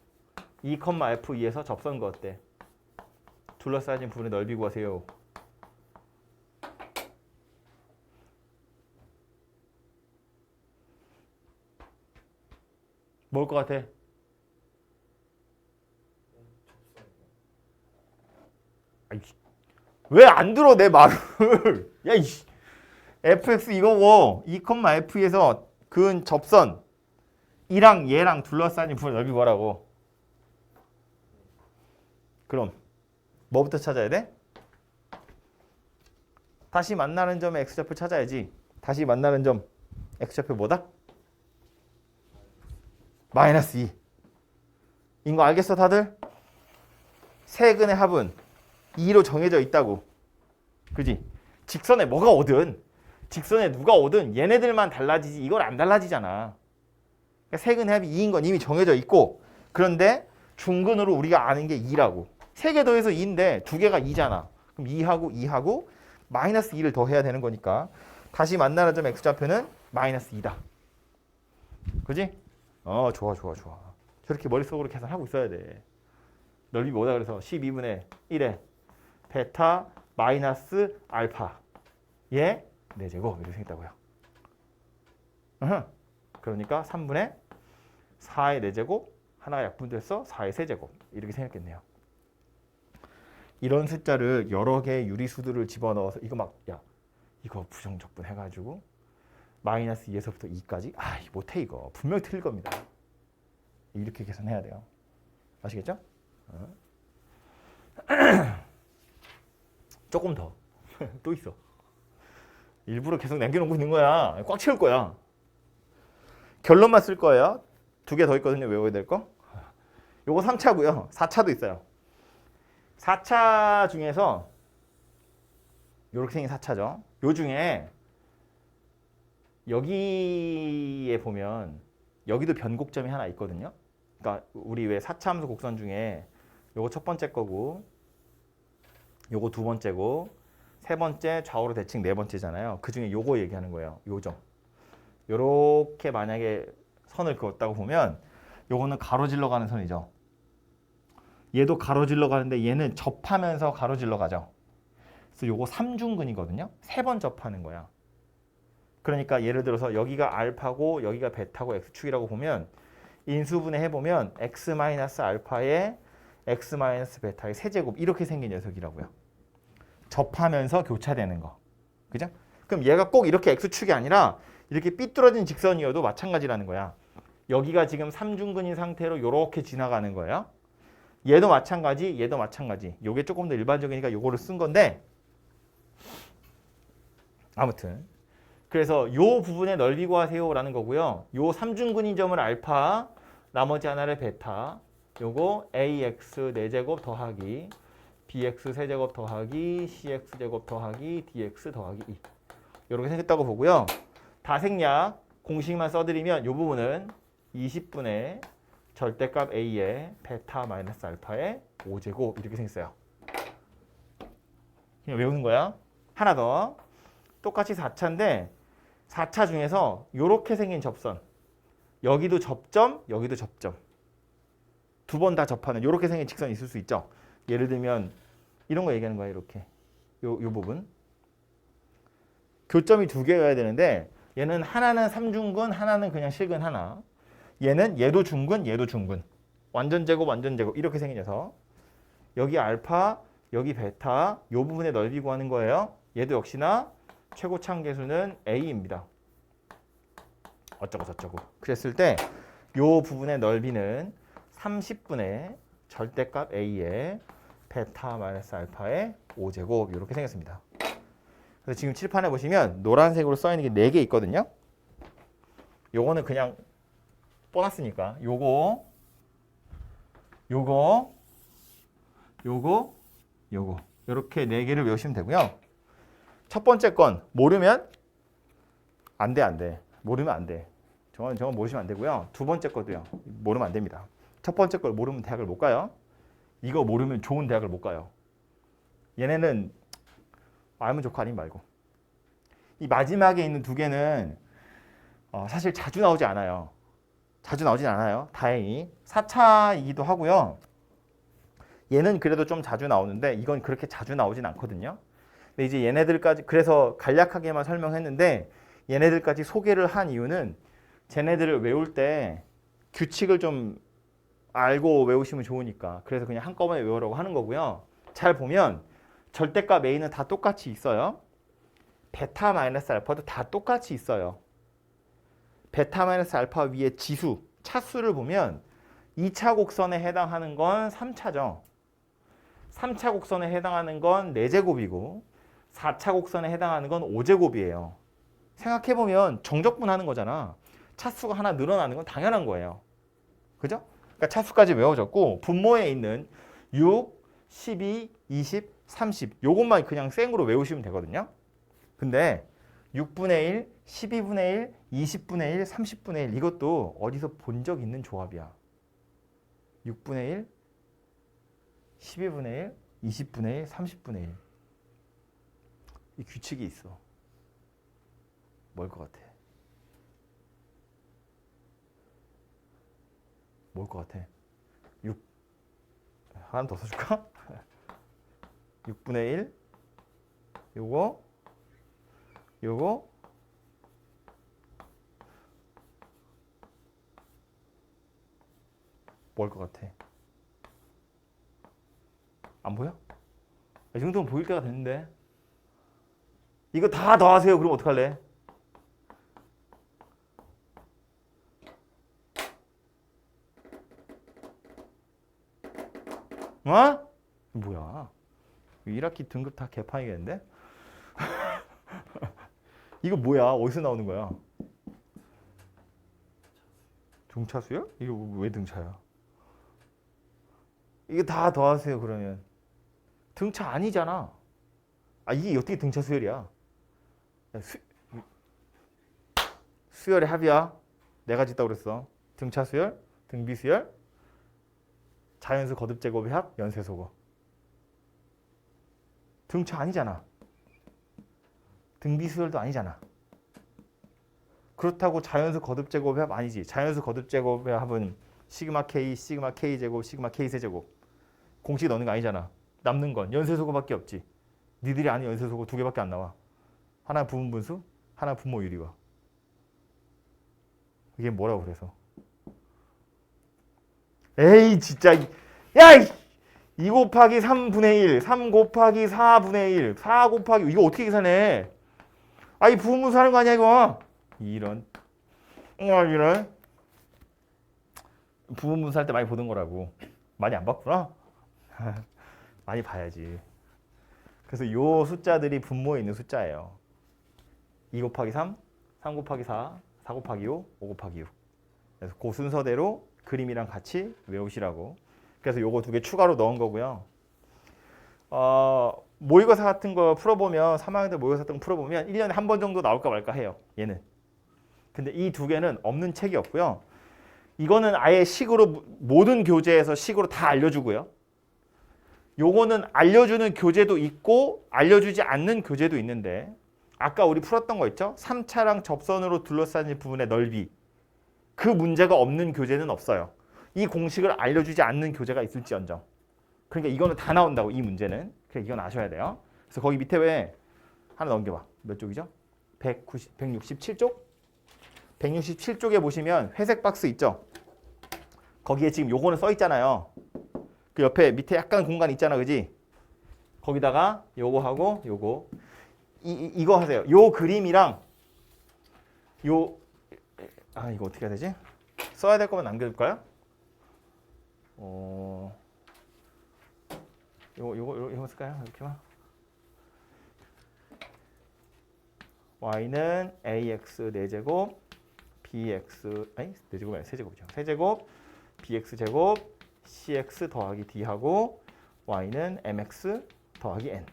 2,f2에서 접선 그었대. 둘러싸인 부분의 넓이 구하세요. 뭘 것 같아? 왜 안 들어 내 말을? 야 이씨. fx 이거고 2,f에서 그은 접선 이랑 얘랑 둘러싸인 부분의 넓이 뭐라고? 그럼 뭐부터 찾아야 돼? 다시 만나는 점의 x좌표 찾아야지. 다시 만나는 점 x좌표 뭐다? -2. 인 거 알겠어 다들? 세근의 합은 2로 정해져 있다고. 그지? 직선에 뭐가 오든 직선에 누가 오든 얘네들만 달라지지 이건 안 달라지잖아. 그러니까 세근의 합이 2인 건 이미 정해져 있고 그런데 중근으로 우리가 아는 게 2라고. 3개 더해서 2인데 2개가 2잖아. 그럼 2하고 -2를 더해야 되는 거니까 다시 만나는 점 x좌표는 -2다. 그지? 좋아. 저렇게 머릿속으로 계산하고 있어야 돼. 넓이 뭐다 그래서 12분의 1에 베타 마이너스 알파 얘 4제곱 이렇게 생겼다고요. 그러니까 3분의 4의 4제곱 하나가 약분돼서 4의 세제곱 이렇게 생겼겠네요. 이런 숫자를 여러 개의 유리수들을 집어넣어서 이거 이거 부정적분 해가지고 마이너스 2에서부터 2까지? 아, 못해 이거. 분명히 틀릴 겁니다. 이렇게 계산해야 돼요. 아시겠죠? 조금 더. 또 있어. 일부러 계속 남겨놓고 있는 거야. 꽉 채울 거야. 결론만 쓸 거예요. 2개 더 있거든요. 외워야 될 거. 요거 3차고요. 4차도 있어요. 4차 중에서 요렇게 생긴 4차죠. 요 중에 여기에 보면 여기도 변곡점이 하나 있거든요. 그러니까 우리 왜 4차 함수 곡선 중에 요거 첫 번째 거고 요거 두 번째고 세 번째 좌우로 대칭 네 번째잖아요. 그 중에 요거 얘기하는 거예요. 요점. 요렇게 만약에 선을 그었다고 보면 요거는 가로질러 가는 선이죠. 얘도 가로질러 가는데 얘는 접하면서 가로질러 가죠. 그래서 요거 삼중근이거든요. 세 번 접하는 거야. 그러니까 예를 들어서 여기가 알파고 여기가 베타고 x축이라고 보면 인수분해 해보면 x-알파에 x-베타의 세제곱 이렇게 생긴 녀석이라고요. 접하면서 교차되는 거. 그죠? 그럼 얘가 꼭 이렇게 x축이 아니라 이렇게 삐뚤어진 직선이어도 마찬가지라는 거야. 여기가 지금 삼중근인 상태로 이렇게 지나가는 거예요. 얘도 마찬가지, 얘도 마찬가지. 요게 조금 더 일반적이니까 요거를 쓴 건데 아무튼 그래서 요 부분의 넓이 구하세요라는 거고요. 요 삼중근인 점을 알파, 나머지 하나를 베타, 요거 ax 4제곱 더하기 bx 세제곱 더하기 cx 제곱 더하기 dx 더하기 2 이렇게 생겼다고 보고요. 다생략 공식만 써드리면 요 부분은 20분의 절대값 a의 베타 마이너스 알파의 5제곱 이렇게 생겼어요. 그냥 외우는 거야. 하나 더. 똑같이 4차인데 4차 중에서 이렇게 생긴 접선. 여기도 접점, 여기도 접점. 두 번 다 접하는 이렇게 생긴 직선이 있을 수 있죠. 예를 들면 이런 거 얘기하는 거야. 이렇게. 요 부분. 교점이 두 개여야 되는데 얘는 하나는 삼중근, 하나는 그냥 실근 하나. 얘도 중근, 얘도 중근. 완전 제곱, 완전 제곱 이렇게 생긴 녀석. 여기 알파, 여기 베타 요 부분의 넓이 구하는 거예요. 얘도 역시나 최고차항 계수는 a입니다. 어쩌고 저쩌고. 그랬을 때 요 부분의 넓이는 30분의 절대값 a의 베타 마이너스 알파의 5제곱 이렇게 생겼습니다. 그래서 지금 칠판에 보시면 노란색으로 써 있는 게 4개 있거든요. 요거는 그냥 뻔했으니까 요거 이렇게 4개를 외우시면 되고요. 첫 번째 건 모르면 안 돼. 모르면 안 돼. 저건 모르시면 안 되고요. 두 번째 것도요. 모르면 안 됩니다. 첫 번째 걸 모르면 대학을 못 가요. 이거 모르면 좋은 대학을 못 가요. 얘네는 알면 좋고 아니면 말고. 이 마지막에 있는 두 개는 사실 자주 나오지 않아요. 자주 나오진 않아요. 다행히. 4차이기도 하고요. 얘는 그래도 좀 자주 나오는데 이건 그렇게 자주 나오진 않거든요. 근데 이제 얘네들까지 그래서 간략하게만 설명했는데 얘네들까지 소개를 한 이유는 쟤네들을 외울 때 규칙을 좀 알고 외우시면 좋으니까 그래서 그냥 한꺼번에 외우라고 하는 거고요. 잘 보면 절대값 a는 다 똑같이 있어요. 베타 마이너스 알파도 다 똑같이 있어요. 베타 마이너스 알파 위에 지수, 차수를 보면 2차 곡선에 해당하는 건 3차죠. 3차 곡선에 해당하는 건 4제곱이고 4차 곡선에 해당하는 건 5제곱이에요. 생각해보면 정적분하는 거잖아. 차수가 하나 늘어나는 건 당연한 거예요. 그죠? 그러니까 차수까지 외워졌고 분모에 있는 6, 12, 20, 30 요것만 그냥 생으로 외우시면 되거든요. 근데 6분의 1, 12분의 1, 20분의 1, 30분의 1 이것도 어디서 본 적 있는 조합이야. 6분의 1, 12분의 1, 20분의 1, 30분의 1 이 규칙이 있어. 뭘 것 같아? 뭘 것 같아? 6 하나 더 써줄까? 6분의 1 요거 뭘 것 같아? 안 보여? 이 정도면 보일 때가 됐는데 이거 다 더하세요. 그럼 어떡할래? 어? 뭐야? 1학기 등급 다 개판이겠는데? 이거 뭐야? 어디서 나오는 거야? 등차수열? 이거 왜 등차야? 이거 다 더하세요 그러면. 등차 아니잖아. 아 이게 어떻게 등차수열이야? 수열의 합이야. 내가 짓다 그랬어. 등차수열, 등비수열, 자연수 거듭제곱의 합, 연쇄소거. 등차 아니잖아. 등비수열도 아니잖아. 그렇다고 자연수 거듭제곱의 합 아니지. 자연수 거듭제곱의 합은 시그마 K, 시그마 K 제곱, 시그마 K 세제곱. 공식 넣는 거 아니잖아. 남는 건 연쇄소거밖에 없지. 니들이 아는 연쇄소거 2개밖에 안 나와. 하나 부분분수, 하나 분모유리화. 이게 뭐라고 그래서? 에이 진짜 야! 2 곱하기 3분의 1, 3 곱하기 4분의 1, 4 곱하기 이거 어떻게 계산해? 아 이 부분분수 하는 거 아니야 이거? 이런 부분분수 할 때 많이 보던 거라고. 많이 안 봤구나? 많이 봐야지. 그래서 요 숫자들이 분모에 있는 숫자예요. 2 곱하기 3, 3 곱하기 4, 4 곱하기 5, 5 곱하기 6. 그래서 그 순서대로 그림이랑 같이 외우시라고. 그래서 요거 2개 추가로 넣은 거고요. 모의고사 같은 거 풀어보면 3학년 때 모의고사 같은 거 풀어보면 1년에 한 번 정도 나올까 말까 해요. 얘는. 근데 이 2개는 없는 책이 없고요. 이거는 아예 식으로 모든 교재에서 식으로 다 알려주고요. 요거는 알려주는 교재도 있고 알려주지 않는 교재도 있는데 아까 우리 풀었던 거 있죠? 3차랑 접선으로 둘러싸인 부분의 넓이. 그 문제가 없는 교재는 없어요. 이 공식을 알려주지 않는 교재가 있을지언정. 그러니까 이거는 다 나온다고 이 문제는. 그래 이건 아셔야 돼요. 그래서 거기 밑에 왜 하나 넘겨봐. 몇 쪽이죠? 167쪽? 167쪽에 보시면 회색 박스 있죠? 거기에 지금 요거는 써 있잖아요. 그 옆에 밑에 약간 공간 있잖아, 그지? 거기다가 요거 하고 요거 이거 하세요. 요 그림이랑 이거 어떻게 해야 되지? 써야 될 거면 남겨둘까요? 요거 쓸까요? 이렇게만. y는 ax 4제곱 bx 아니 4제곱이 아니라 세제곱이죠. 세제곱 bx 제곱 cx 더하기 d하고 y는 mx 더하기 n.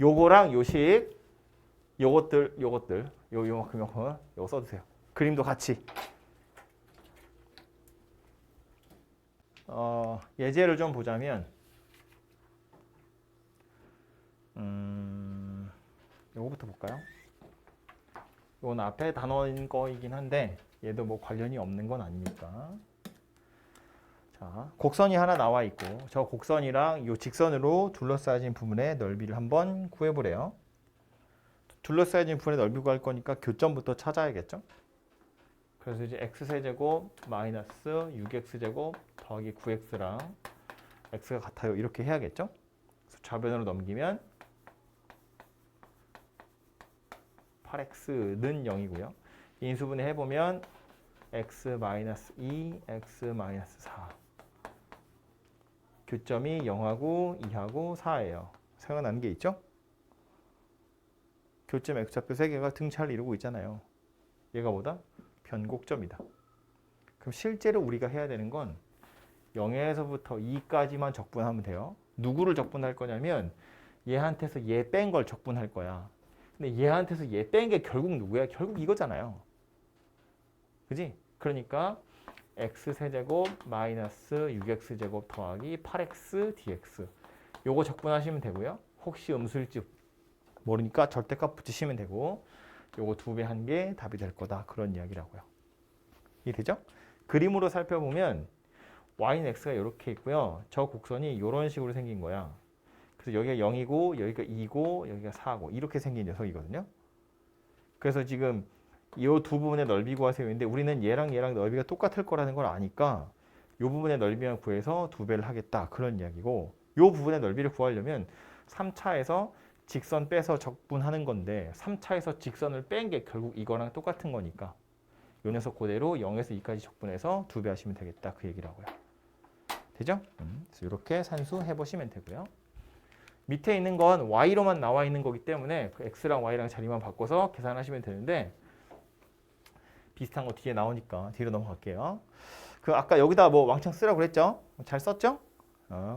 요거랑 요식 요것들 요만큼 요거 써주세요. 그림도 같이. 예제를 좀 보자면 요거부터 볼까요? 이건 앞에 단어인 거이긴 한데 얘도 뭐 관련이 없는 건 아니니까. 자, 곡선이 하나 나와 있고 저 곡선이랑 이 직선으로 둘러싸여진 부분의 넓이를 한번 구해보래요. 둘러싸여진 부분의 넓이 구할 거니까 교점부터 찾아야겠죠? 그래서 이제 x세제곱 마이너스 6x제곱 더하기 9x랑 x가 같아요. 이렇게 해야겠죠? 그래서 좌변으로 넘기면 8x는 0이고요. 인수분해 해보면 x-2, x-4. 교점이 0하고 2하고 4예요. 생각나는 게 있죠? 교점 x좌표 3개가 등차를 이루고 있잖아요. 얘가 뭐다? 변곡점이다. 그럼 실제로 우리가 해야 되는 건 0에서부터 2까지만 적분하면 돼요. 누구를 적분할 거냐면 얘한테서 얘 뺀 걸 적분할 거야. 근데 얘한테서 얘 뺀 게 결국 누구야? 결국 이거잖아요. 그지? 그러니까 x세제곱 마이너스 6x제곱 더하기 8x dx 요거 적분하시면 되고요. 혹시 음수일지 모르니까 절대값 붙이시면 되고 요거 2배 한 게 답이 될 거다. 그런 이야기라고요. 이해되죠? 그림으로 살펴보면 y는 x가 이렇게 있고요. 저 곡선이 이런 식으로 생긴 거야. 그래서 여기가 0이고 여기가 2고 여기가 4고 이렇게 생긴 녀석이거든요. 그래서 지금 이 두 부분의 넓이 구하세요. 인데 우리는 얘랑 넓이가 똑같을 거라는 걸 아니까 이 부분의 넓이만 구해서 2배를 하겠다. 그런 이야기고 이 부분의 넓이를 구하려면 3차에서 직선 빼서 적분하는 건데 3차에서 직선을 뺀 게 결국 이거랑 똑같은 거니까 이 녀석 그대로 0에서 2까지 적분해서 2배 하시면 되겠다. 그 얘기라고요. 되죠? 그래서 이렇게 산수해 보시면 되고요. 밑에 있는 건 y로만 나와 있는 거기 때문에 그 x랑 y랑 자리만 바꿔서 계산하시면 되는데 비슷한 거 뒤에 나오니까 뒤로 넘어갈게요. 그 아까 여기다 뭐 왕창 쓰라고 그랬죠? 잘 썼죠?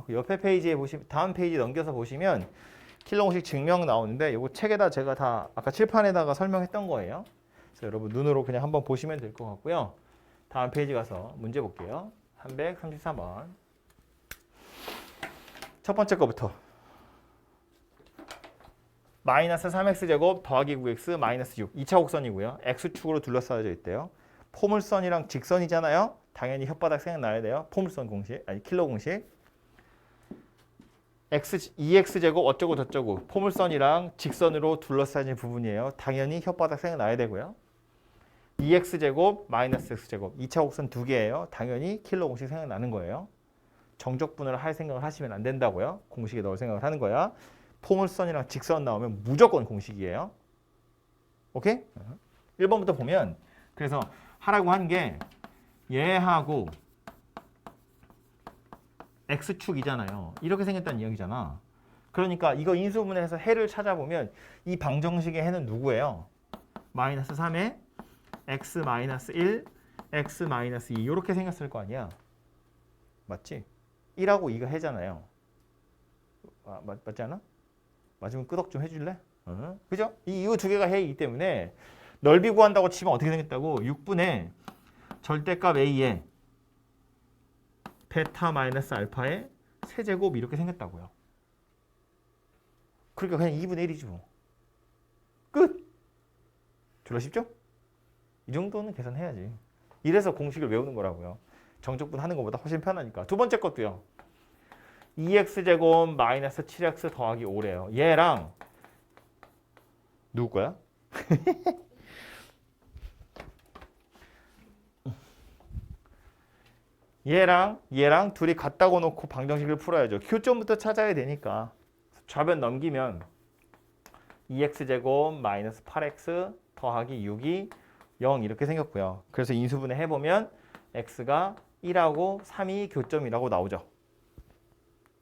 그 옆에 페이지에 보시면 다음 페이지 넘겨서 보시면 킬러 공식 증명 나오는데 이거 책에다 제가 다 아까 칠판에다가 설명했던 거예요. 그래서 여러분 눈으로 그냥 한번 보시면 될 것 같고요. 다음 페이지 가서 문제 볼게요. 333번. 첫 번째 거부터. 마이너스 3x제곱 더하기 9x 마이너스 6. 2차 곡선이고요. x축으로 둘러싸여져 있대요. 포물선이랑 직선이잖아요. 당연히 혓바닥 생각나야 돼요. 포물선 공식, 아니 킬러 공식. 2x제곱 어쩌고 저쩌고 포물선이랑 직선으로 둘러싸여진 부분이에요. 당연히 혓바닥 생각나야 되고요. 2x제곱 마이너스 x제곱 2차 곡선 두 개예요. 당연히 킬러 공식 생각나는 거예요. 정적분을 할 생각을 하시면 안 된다고요. 공식에 넣을 생각을 하는 거야. 포물선이랑 직선 나오면 무조건 공식이에요. 오케이? 1번부터 보면 그래서 하라고 한 게 얘하고 x축이잖아요. 이렇게 생겼다는 이야기잖아. 그러니까 이거 인수분해해서 해를 찾아보면 이 방정식의 해는 누구예요? 마이너스 3에 x 마이너스 1, x 마이너스 2 이렇게 생겼을 거 아니야. 맞지? 1하고 2가 해잖아요. 맞지 않아? 맞으면 끄덕 좀 해줄래? 그죠? 이거 두 개가 해이기 때문에 넓이 구한다고 치면 어떻게 생겼다고? 6분의 절대값 a에 베타 마이너스 알파의 세제곱 이렇게 생겼다고요. 그러니까 그냥 2분의 1이지 뭐. 끝! 졸라 쉽죠? 이 정도는 계산해야지. 이래서 공식을 외우는 거라고요. 정적분 하는 것보다 훨씬 편하니까. 두 번째 것도요. 2x제곱 마이너스 7x 더하기 5래요. 얘랑 누구 거야? 얘랑 둘이 같다고 놓고 방정식을 풀어야죠. 교점부터 찾아야 되니까. 좌변 넘기면 2x제곱 마이너스 8x 더하기 6이 0 이렇게 생겼고요. 그래서 인수분해 해보면 x가 1하고 3이 교점이라고 나오죠.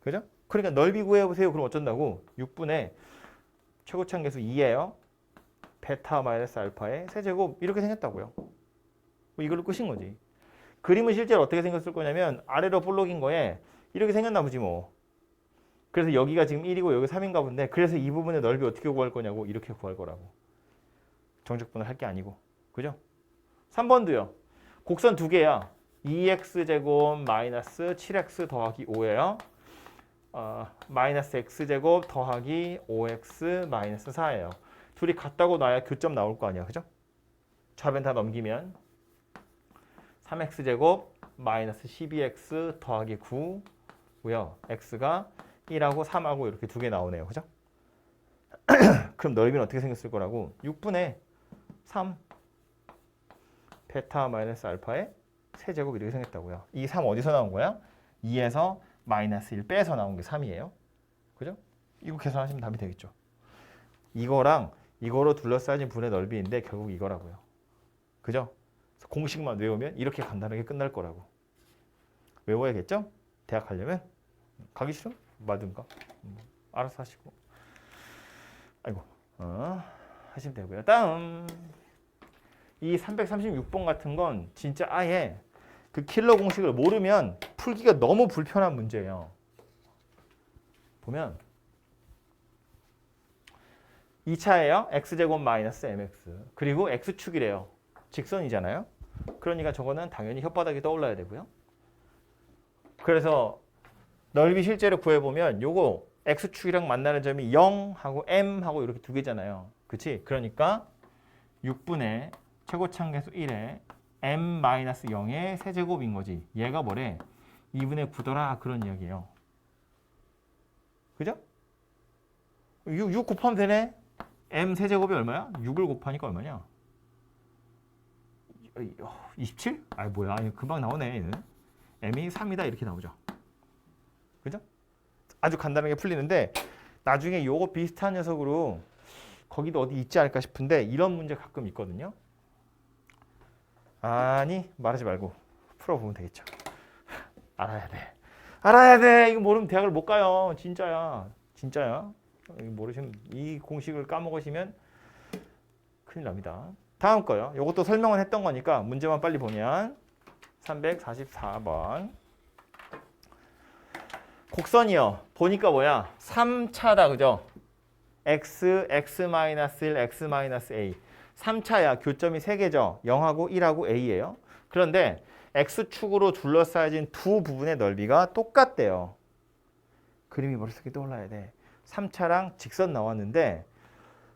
그죠? 그러니까 넓이 구해보세요. 그럼 어쩐다고? 6분의 최고차항계수 2예요. 베타 마이너스 알파의 세제곱 이렇게 생겼다고요. 뭐 이걸로 끝인 거지. 그림은 실제로 어떻게 생겼을 거냐면 아래로 볼록인 거에 이렇게 생겼나 보지 뭐. 그래서 여기가 지금 1이고 여기 3인가 본데 그래서 이 부분의 넓이 어떻게 구할 거냐고 이렇게 구할 거라고. 정적분을 할 게 아니고. 그죠? 3번도요. 곡선 두 개야. 2x제곱 마이너스 7x 더하기 5예요. 마이너스 x제곱 더하기 5x 마이너스 4예요. 둘이 같다고 놔야 교점 나올 거 아니야. 그죠? 좌변 다 넘기면 3x제곱 마이너스 12x 더하기 9고요. x가 1하고 3하고 이렇게 두 개 나오네요. 그죠? 그럼 넓이는 어떻게 생겼을 거라고? 6분의 3 베타 마이너스 알파의 세제곱 이렇게 생겼다고요. 이 3 어디서 나온 거야? 2에서 마이너스 1 빼서 나온 게 3이에요. 그죠? 이거 계산하시면 답이 되겠죠. 이거랑 이거로 둘러싸진 분의 넓이인데 결국 이거라고요. 그죠? 공식만 외우면 이렇게 간단하게 끝날 거라고. 외워야겠죠? 대학 가려면? 가기 싫으면 말든가. 알아서 하시고. 아이고. 하시면 되고요. 다음. 이 336번 같은 건 진짜 아예 그 킬러 공식을 모르면 풀기가 너무 불편한 문제예요. 보면 2차예요. x제곱 마이너스 mx. 그리고 x축이래요. 직선이잖아요. 그러니까 저거는 당연히 혓바닥이 떠올라야 되고요. 그래서 넓이 실제로 구해보면 요거 x축이랑 만나는 점이 0하고 m하고 이렇게 두 개잖아요. 그치? 그러니까 6분의 최고차항계수 1에 m-0의 세제곱인 거지. 얘가 뭐래? 2분의 9더라 그런 이야기예요. 그죠? 6 곱하면 되네. m 세제곱이 얼마야? 6을 곱하니까 얼마냐? 27? 아이 뭐야? 금방 나오네. 얘는. m이 3이다 이렇게 나오죠. 그죠? 아주 간단하게 풀리는데 나중에 요거 비슷한 녀석으로 거기도 어디 있지 않을까 싶은데 이런 문제 가끔 있거든요. 아니 말하지 말고 풀어보면 되겠죠. 알아야 돼. 알아야 돼. 이거 모르면 대학을 못 가요. 진짜야. 진짜야. 이거 모르시면 이 공식을 까먹으시면 큰일 납니다. 다음 거요. 이것도 설명을 했던 거니까 문제만 빨리 보면 344번. 곡선이요. 보니까 뭐야? 3차다. 그죠? x, x-1, x-a. 3차야. 교점이 3개죠. 0하고 1하고 a예요. 그런데 x축으로 둘러싸여진 두 부분의 넓이가 똑같대요. 그림이 머릿속에 떠올라야 돼. 3차랑 직선 나왔는데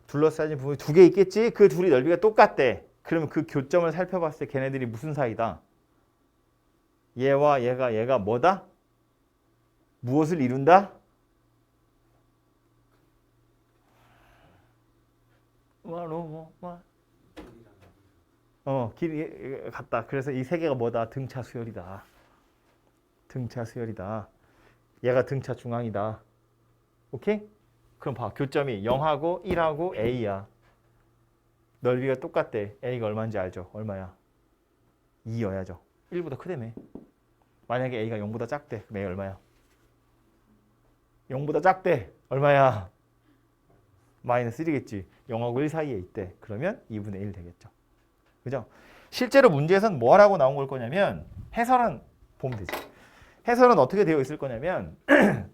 둘러싸여진 부분이 두 개 있겠지? 그 둘이 넓이가 똑같대. 그러면 그 교점을 살펴봤을 때 걔네들이 무슨 사이다? 얘와 얘가 뭐다? 무엇을 이룬다? 길이 같다. 그래서 이 세 개가 뭐다? 등차 수열이다. 등차 수열이다. 얘가 등차 중앙이다. 오케이? 그럼 봐. 교점이 0하고 1하고 A야. 넓이가 똑같대. A가 얼마인지 알죠? 얼마야? 2여야죠. 1보다 크다며. 만약에 A가 0보다 작대. 그럼 A 얼마야? 0보다 작대. 얼마야? 마이너스 1이겠지. 0하고 1 사이에 있대. 그러면 2분의 1 되겠죠. 그죠? 실제로 문제에서는 뭐 하라고 나온 걸 거냐면 해설은 보면 되지. 해설은 어떻게 되어 있을 거냐면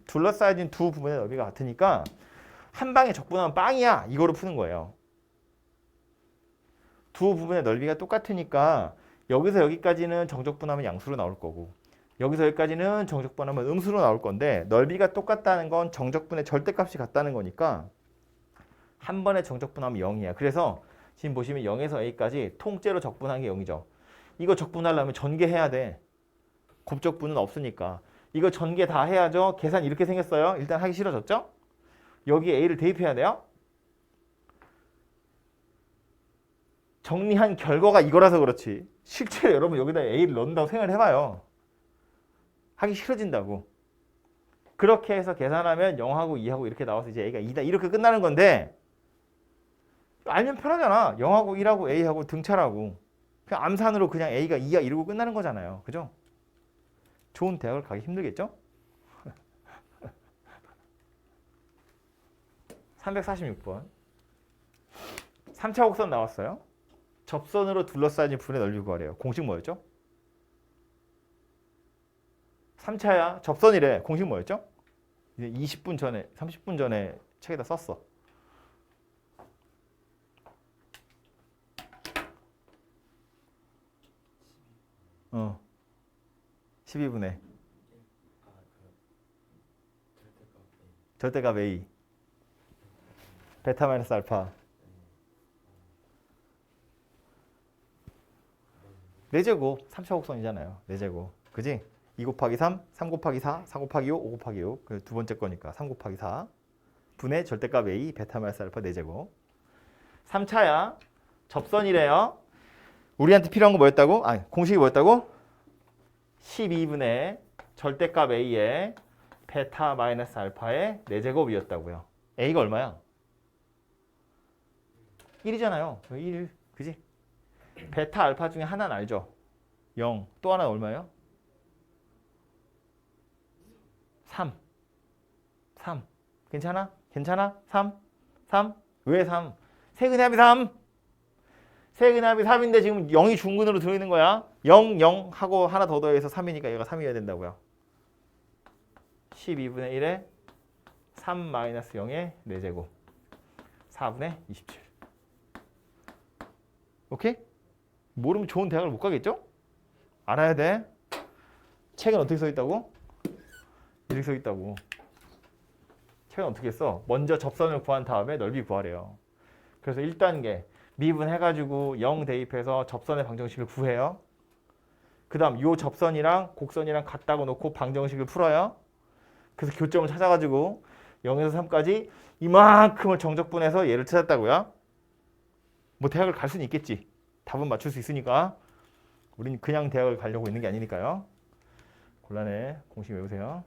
둘러싸여진 두 부분의 넓이가 같으니까 한 방에 적분하면 빵이야. 이거로 푸는 거예요. 두 부분의 넓이가 똑같으니까 여기서 여기까지는 정적분하면 양수로 나올 거고 여기서 여기까지는 정적분하면 음수로 나올 건데 넓이가 똑같다는 건 정적분의 절대값이 같다는 거니까 한 번에 정적분하면 0이야. 그래서 지금 보시면 0에서 a까지 통째로 적분한 게 0이죠. 이거 적분하려면 전개해야 돼. 곱적분은 없으니까. 이거 전개 다 해야죠. 계산 이렇게 생겼어요. 일단 하기 싫어졌죠? 여기에 a를 대입해야 돼요. 정리한 결과가 이거라서 그렇지. 실제로 여러분 여기다 a를 넣는다고 생각해봐요. 하기 싫어진다고. 그렇게 해서 계산하면 0하고 2하고 이렇게 나와서 이제 a가 2다. 이렇게 끝나는 건데 알면 편하잖아. 0하고 1하고 a하고 등차라고. 그냥 암산으로 그냥 a가 2야 이러고 끝나는 거잖아요. 그죠? 좋은 대학을 가기 힘들겠죠? 346번. 3차 곡선 나왔어요. 접선으로 둘러싸인 부분의 넓이 구하래요. 공식 뭐였죠? 3차야. 접선이래. 공식 뭐였죠? 이제 20분 전에, 30분 전에 책에다 썼어. 어. 12분의 절대값 A 베타 마이너스 알파 4제곱 3차 곡선이잖아요. 4제곱 그지? 2 곱하기 3, 3 곱하기 4, 4 곱하기 5, 5 곱하기 6 그 두 번째 거니까 3 곱하기 4 분의 절대값 A 베타 마이너스 알파 4제곱 3차야. 접선이래요. 우리한테 필요한 거 뭐였다고? 아니 공식이 뭐였다고? 12분의 절대값 A의 베타 마이너스 알파의 4제곱이었다고요. A가 얼마야? 1이잖아요. 1, 그지? 베타 알파 중에 하나는 알죠? 0. 또 하나 얼마예요? 3. 3. 괜찮아? 괜찮아? 3. 3. 왜 3? 세근합이 3. 세근합이 3인데 지금 0이 중근으로 들어있는 거야. 0, 0 하고 하나 더 더해서 3이니까 얘가 3이어야 된다고요. 12분의 1에 3 마이너스 0의 4제곱 4분의 27. 오케이? 모르면 좋은 대학을 못 가겠죠? 알아야 돼. 책은 어떻게 써 있다고? 이렇게 써 있다고. 책은 어떻게 써? 먼저 접선을 구한 다음에 넓이 구하래요. 그래서 1단계 미분해가지고 0 대입해서 접선의 방정식을 구해요. 그 다음 요 접선이랑 곡선이랑 같다고 놓고 방정식을 풀어요. 그래서 교점을 찾아가지고 0에서 3까지 이만큼을 정적분해서 얘를 찾았다고요. 뭐 대학을 갈 수는 있겠지. 답은 맞출 수 있으니까. 우린 그냥 대학을 가려고 있는 게 아니니까요. 곤란해. 공식 외우세요.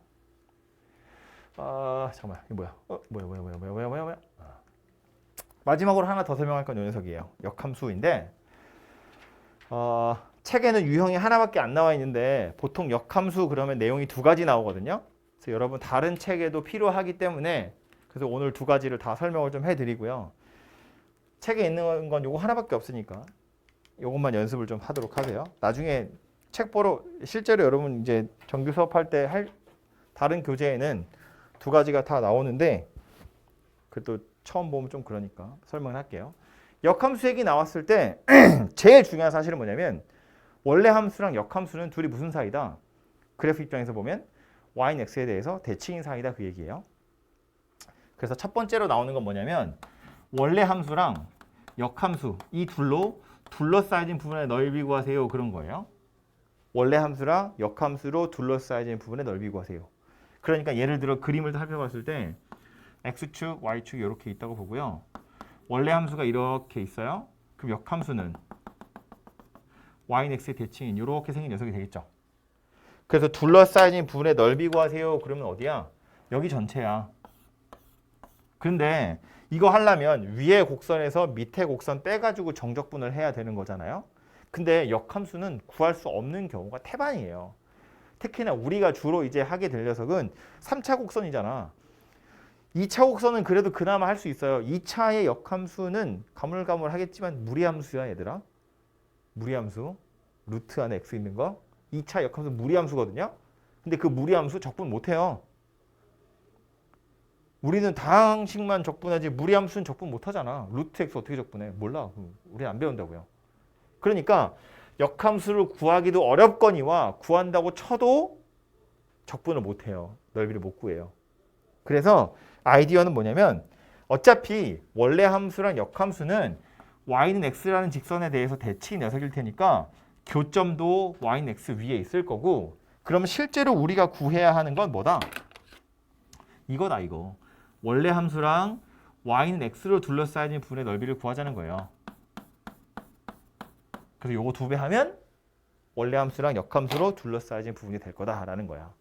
아 잠깐만 이거 뭐야? 뭐야? 마지막으로 하나 더 설명할 건 요 녀석이에요. 역함수인데 책에는 유형이 하나밖에 안 나와 있는데 보통 역함수 그러면 내용이 두 가지 나오거든요. 그래서 여러분 다른 책에도 필요하기 때문에 그래서 오늘 두 가지를 다 설명을 좀 해드리고요. 책에 있는 건 요거 하나밖에 없으니까 요것만 연습을 좀 하도록 하세요. 나중에 책 보러 실제로 여러분 이제 정규 수업할 때 할 다른 교재에는 두 가지가 다 나오는데 그래도 처음 보면 좀 그러니까 설명을 할게요. 역함수 얘기 나왔을 때 제일 중요한 사실은 뭐냐면 원래 함수랑 역함수는 둘이 무슨 사이다? 그래프 입장에서 보면 y는 x에 대해서 대칭인 사이다 그 얘기예요. 그래서 첫 번째로 나오는 건 뭐냐면 원래 함수랑 역함수 이 둘로 둘러싸여진 부분의 넓이 구하세요 그런 거예요. 원래 함수랑 역함수로 둘러싸여진 부분의 넓이 구하세요. 그러니까 예를 들어 그림을 살펴봤을 때 x축, y축이 이렇게 있다고 보고요. 원래 함수가 이렇게 있어요. 그럼 역함수는 y는 x의 대칭인 이렇게 생긴 녀석이 되겠죠. 그래서 둘러싸여진 부분의 넓이 구하세요. 그러면 어디야? 여기 전체야. 근데 이거 하려면 위에 곡선에서 밑에 곡선 떼가지고 정적분을 해야 되는 거잖아요. 근데 역함수는 구할 수 없는 경우가 태반이에요. 특히나 우리가 주로 이제 하게 될 녀석은 3차 곡선이잖아. 2차 곡선은 그래도 그나마 할 수 있어요. 2차의 역함수는 가물가물하겠지만 무리함수야 얘들아. 무리함수. 루트 안에 x 있는 거. 2차 역함수 무리함수거든요. 근데 그 무리함수 적분 못해요. 우리는 다항식만 적분하지 무리함수는 적분 못하잖아. 루트 x 어떻게 적분해? 몰라. 우리는 안 배운다고요. 그러니까 역함수를 구하기도 어렵거니와 구한다고 쳐도 적분을 못해요. 넓이를 못 구해요. 그래서 아이디어는 뭐냐면 어차피 원래 함수랑 역함수는 y는 x라는 직선에 대해서 대칭 녀석일 테니까 교점도 y는 x 위에 있을 거고 그러면 실제로 우리가 구해야 하는 건 뭐다? 이거다 이거. 원래 함수랑 y는 x로 둘러싸여진 부분의 넓이를 구하자는 거예요. 그래서 요거 2배 하면 원래 함수랑 역함수로 둘러싸여진 부분이 될 거다라는 거야.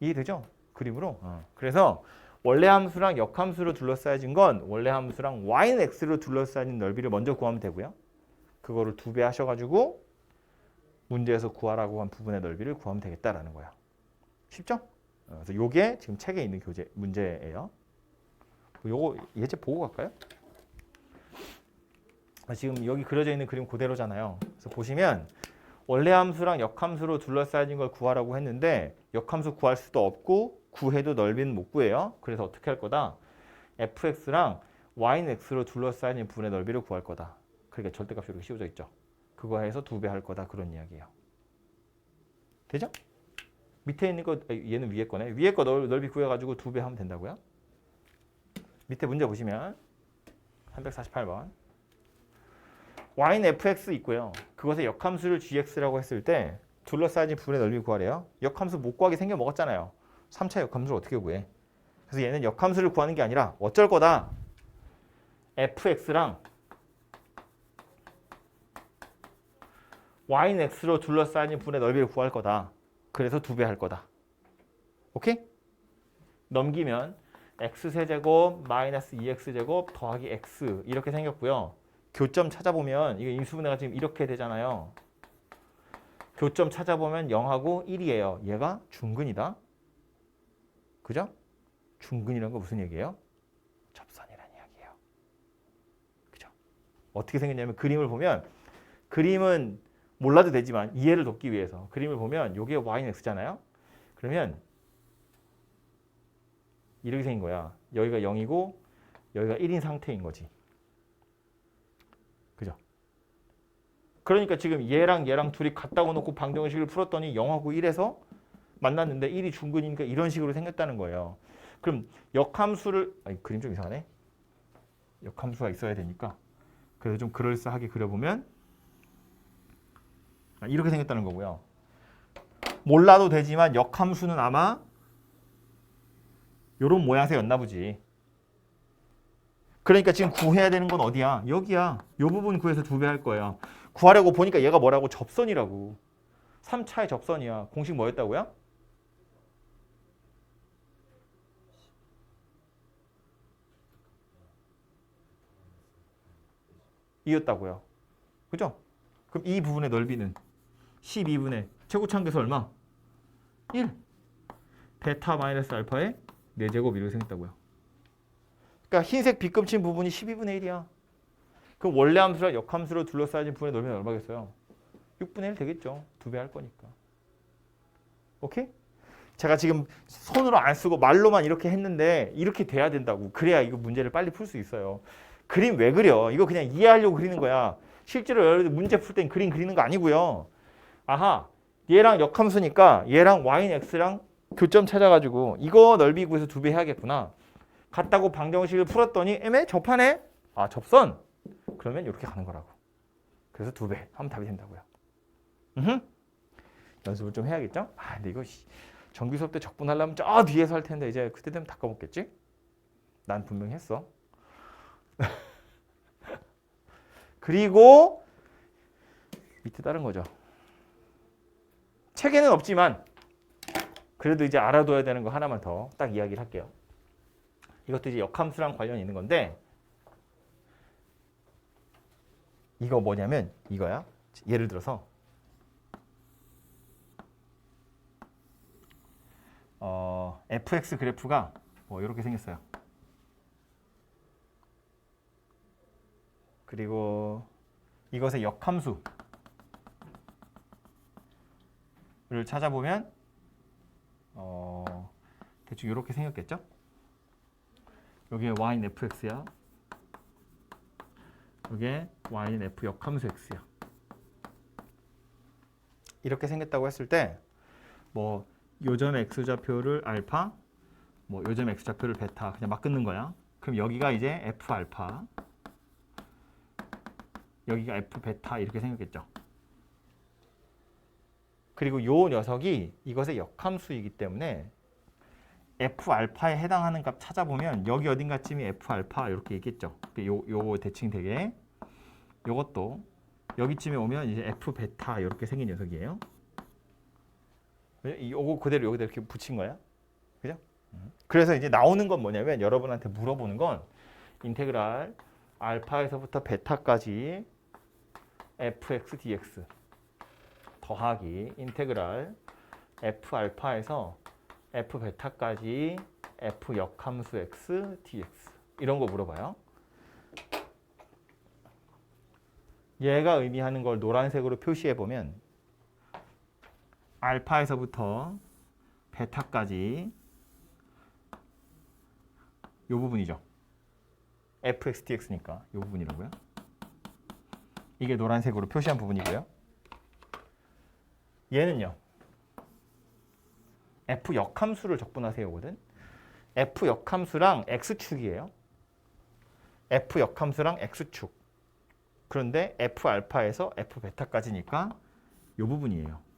이해되죠? 그림으로. 그래서 원래 함수랑 역함수로 둘러싸여진 건 원래 함수랑 y는 x로 둘러싸여진 넓이를 먼저 구하면 되고요. 그거를 2배 하셔가지고 문제에서 구하라고 한 부분의 넓이를 구하면 되겠다라는 거야. 쉽죠? 그래서 요게 지금 책에 있는 교재 문제예요. 요거 예제 보고 갈까요? 지금 여기 그려져 있는 그림 그대로잖아요. 그래서 보시면 원래 함수랑 역함수로 둘러싸여진 걸 구하라고 했는데 역함수 구할 수도 없고 구해도 넓이는 못 구해요. 그래서 어떻게 할 거다? fx랑 y는 x로 둘러싸여진 부분의 넓이를 구할 거다. 그러니까 절대값이 이렇게 씌워져 있죠. 그거 해서 2배 할 거다 그런 이야기예요. 되죠? 밑에 있는 거 얘는 위에 거네. 위에 거 넓이 구해가지고 2배 하면 된다고요? 밑에 문제 보시면 348번 y는 fx 있고요. 그것의 역함수를 gx라고 했을 때 둘러싸여진 부분의 넓이 구하래요. 역함수 못 구하게 생겨 먹었잖아요. 3차 역함수를 어떻게 구해? 그래서 얘는 역함수를 구하는 게 아니라 어쩔 거다. fx랑 y는 x로 둘러싸여진 부분의 넓이를 구할 거다. 그래서 2배 할 거다. 오케이? 넘기면 x세제곱 마이너스 2x제곱 더하기 x 이렇게 생겼고요. 교점 찾아보면 이거 인수분해가 지금 이렇게 되잖아요. 교점 찾아보면 0하고 1이에요. 얘가 중근이다. 그죠? 중근이라는 거 무슨 얘기예요? 접선이라는 이야기예요. 그죠? 어떻게 생겼냐면 그림을 보면 그림은 몰라도 되지만 이해를 돕기 위해서 그림을 보면 이게 y는 x잖아요. 그러면 이렇게 생긴 거야. 여기가 0이고 여기가 1인 상태인 거지. 그죠? 그러니까 지금 얘랑 얘랑 둘이 같다고 놓고 방정식을 풀었더니 0하고 1에서 만났는데 1이 중근이니까 이런 식으로 생겼다는 거예요. 그럼 역함수를 그림 좀 이상하네. 역함수가 있어야 되니까 그래서 좀 그럴싸하게 그려보면 이렇게 생겼다는 거고요. 몰라도 되지만 역함수는 아마 요런 모양새였나 보지. 그러니까 지금 구해야 되는 건 어디야? 여기야. 요 부분 구해서 2배 할 거예요. 구하려고 보니까 얘가 뭐라고? 접선이라고. 3차의 접선이야. 공식 뭐였다고요? 이었다고요. 그죠? 그럼 이 부분의 넓이는 12분의 최고차항계수 얼마? 1. 베타 마이너스 알파의 4제곱 이렇게 생겼다고요. 그러니까 흰색 빗금친 부분이 12분의 1이야. 그럼 원래 함수랑 역함수로 둘러싸여진 부분의 넓이는 얼마겠어요? 6분의 1 되겠죠. 2배 할 거니까. 오케이? 제가 지금 손으로 안 쓰고 말로만 이렇게 했는데 이렇게 돼야 된다고. 그래야 이거 문제를 빨리 풀 수 있어요. 그림 왜 그려? 이거 그냥 이해하려고 그리는 거야. 실제로 여러분들 문제 풀 땐 그림 그리는 거 아니고요. 아하, 얘랑 역함수니까 얘랑 y는 x랑 교점 찾아가지고 이거 넓이 구해서 2배 해야겠구나. 같다고 방정식을 풀었더니 애매 접하네? 아, 접선? 그러면 이렇게 가는 거라고. 그래서 2배 하면 답이 된다고요. 연습을 좀 해야겠죠? 아, 근데 이거 정규 수업 때 적분하려면 저 뒤에서 할 텐데 이제 그때 되면 다 까먹겠지? 난 분명히 했어. 그리고 밑에 다른 거죠. 책에는 없지만 그래도 이제 알아둬야 되는 거 하나만 더 딱 이야기를 할게요. 이것도 이제 역함수랑 관련이 있는 건데 이거 뭐냐면 이거야. 예를 들어서 fx 그래프가 뭐 이렇게 생겼어요. 그리고 이것의 역함수를 찾아보면 대충 이렇게 생겼겠죠? 여기에 y는 fx야. 여기에 y는 f 역함수 x야. 이렇게 생겼다고 했을 때 뭐 요점의 x좌표를 알파, 뭐 요점의 x좌표를 베타 그냥 막 끊는 거야. 그럼 여기가 이제 f 알파, 여기가 f 베타 이렇게 생겼겠죠. 그리고 요 녀석이 이것의 역함수이기 때문에 f 알파에 해당하는 값 찾아보면 여기 어딘가쯤이 f 알파 이렇게 있겠죠. 요 대칭 되게 요것도 여기쯤에 오면 이제 f 베타 이렇게 생긴 녀석이에요. 요거 그대로 여기다 이렇게 붙인 거야. 그죠? 그래서 이제 나오는 건 뭐냐면 여러분한테 물어보는 건 인테그랄 알파에서부터 베타까지 fx dx 더하기 인테그랄 f 알파에서 f 베타까지 f 역함수 x dx 이런 거 물어봐요. 얘가 의미하는 걸 노란색으로 표시해 보면 알파에서부터 베타까지 이 부분이죠. fx dx니까 이 부분이라고요. 이게 노란색으로 표시한 부분이고요. 얘는요. f 역함수를 적분하세요거든. f 역함수랑 x축이에요. f 역함수랑 x축. 그런데 f 알파에서 f 베타까지니까 이 부분이에요.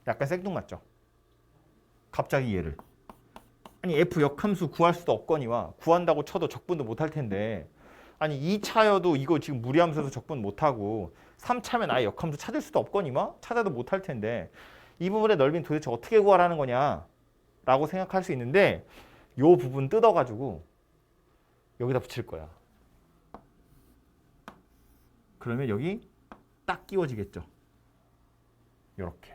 약간 생뚱맞죠? 갑자기 얘를. 아니 f 역함수 구할 수도 없거니와 구한다고 쳐도 적분도 못할 텐데 아니 2차여도 이거 지금 무리함수에서 적분 못하고 3차면 아예 역함수 찾을 수도 없거니와 찾아도 못할 텐데 이 부분의 넓이는 도대체 어떻게 구하라는 거냐 라고 생각할 수 있는데 이 부분 뜯어가지고 여기다 붙일 거야. 그러면 여기 딱 끼워지겠죠. 이렇게.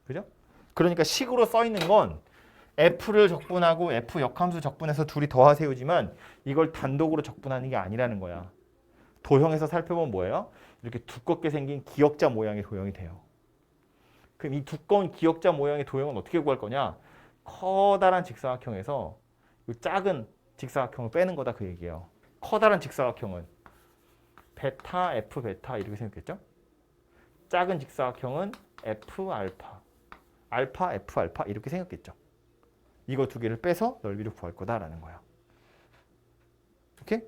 그죠? 그러니까 식으로 써 있는 건 f를 적분하고 f 역함수 적분해서 둘이 더하세요지만 이걸 단독으로 적분하는 게 아니라는 거야. 도형에서 살펴보면 뭐예요? 이렇게 두껍게 생긴 기역자 모양의 도형이 돼요. 그럼 이 두꺼운 기역자 모양의 도형은 어떻게 구할 거냐? 커다란 직사각형에서 이 작은 직사각형을 빼는 거다 그 얘기예요. 커다란 직사각형은 베타, f 베타 이렇게 생겼겠죠? 작은 직사각형은 f 알파, 알파, f 알파 이렇게 생겼겠죠. 이거 두 개를 빼서 넓이를 구할 거다라는 거야. 오케이?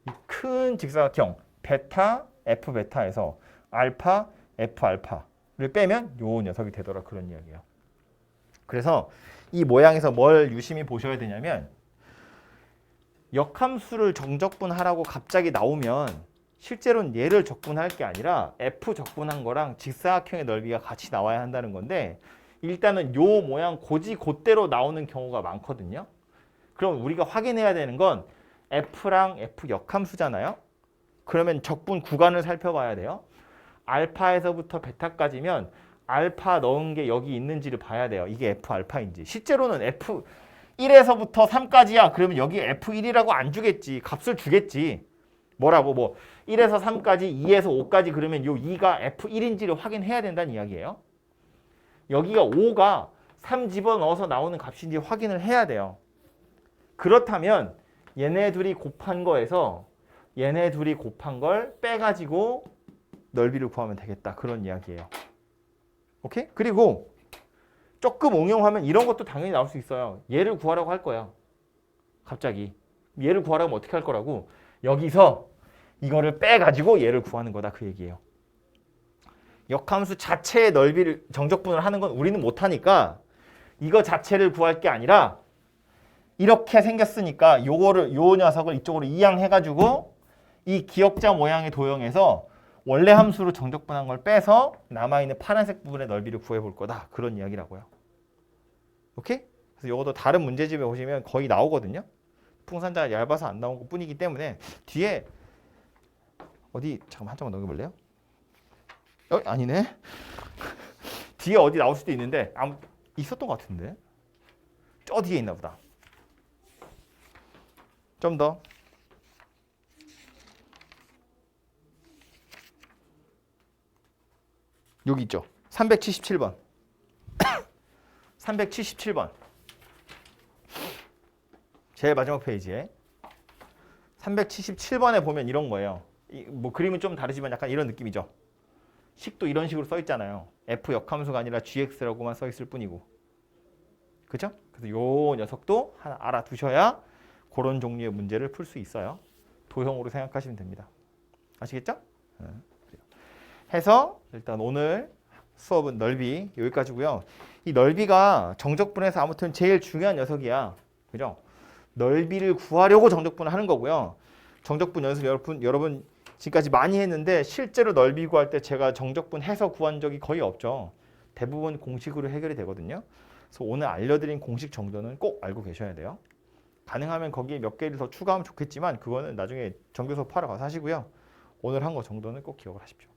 이 큰 직사각형 베타, f 베타에서 알파, f 알파를 빼면 요 녀석이 되더라 그런 이야기예요. 그래서 이 모양에서 뭘 유심히 보셔야 되냐면 역함수를 정적분하라고 갑자기 나오면 실제로는 얘를 적분할 게 아니라 f 적분한 거랑 직사각형의 넓이가 같이 나와야 한다는 건데 일단은 요 모양 곧대로 나오는 경우가 많거든요. 그럼 우리가 확인해야 되는 건 F랑 F 역함수잖아요. 그러면 적분 구간을 살펴봐야 돼요. 알파에서부터 베타까지면 알파 넣은 게 여기 있는지를 봐야 돼요. 이게 F 알파인지. 실제로는 F 1에서부터 3까지야. 그러면 여기 F1이라고 안 주겠지. 값을 주겠지. 뭐라고 뭐 1에서 3까지, 2에서 5까지 그러면 요 2가 F1인지를 확인해야 된다는 이야기예요. 여기가 5가 3 집어넣어서 나오는 값인지 확인을 해야 돼요. 그렇다면 얘네 둘이 곱한 거에서 얘네 둘이 곱한 걸 빼가지고 넓이를 구하면 되겠다. 그런 이야기예요. 오케이? 그리고 조금 응용하면 이런 것도 당연히 나올 수 있어요. 얘를 구하라고 할 거야. 갑자기. 얘를 구하라고 하면 어떻게 할 거라고? 여기서 이거를 빼가지고 얘를 구하는 거다. 그 얘기예요. 역함수 자체의 넓이를 정적분을 하는 건 우리는 못하니까 이거 자체를 구할 게 아니라 이렇게 생겼으니까 요거를 요 녀석을 이쪽으로 이양해가지고 이 기역자 모양의 도형에서 원래 함수로 정적분한 걸 빼서 남아있는 파란색 부분의 넓이를 구해볼 거다. 그런 이야기라고요. 오케이? 그래서 이것도 다른 문제집에 보시면 거의 나오거든요. 풍산자가 얇아서 안 나온 것 뿐이기 때문에 뒤에 어디 잠깐만 한 장만 넘겨볼래요? 아니네. 뒤에 어디 나올 수도 있는데 있었던 것 같은데. 저 뒤에 있나 보다. 좀 더. 여기 있죠. 377번. 377번. 제일 마지막 페이지에 377번에 보면 이런 거예요. 뭐 그림은 좀 다르지만 약간 이런 느낌이죠. 식도 이런 식으로 써 있잖아요. F 역함수가 아니라 GX라고만 써 있을 뿐이고. 그죠? 그래서 요 녀석도 하나 알아두셔야 그런 종류의 문제를 풀 수 있어요. 도형으로 생각하시면 됩니다. 아시겠죠? 해서 일단 오늘 수업은 넓이 여기까지고요. 이 넓이가 정적분에서 아무튼 제일 중요한 녀석이야. 그죠? 넓이를 구하려고 정적분을 하는 거고요. 정적분 연습 여러분 지금까지 많이 했는데 실제로 넓이 구할 때 제가 정적분 해서 구한 적이 거의 없죠. 대부분 공식으로 해결이 되거든요. 그래서 오늘 알려드린 공식 정도는 꼭 알고 계셔야 돼요. 가능하면 거기에 몇 개를 더 추가하면 좋겠지만 그거는 나중에 정규 수업 하러 가서 하시고요. 오늘 한 거 정도는 꼭 기억을 하십시오.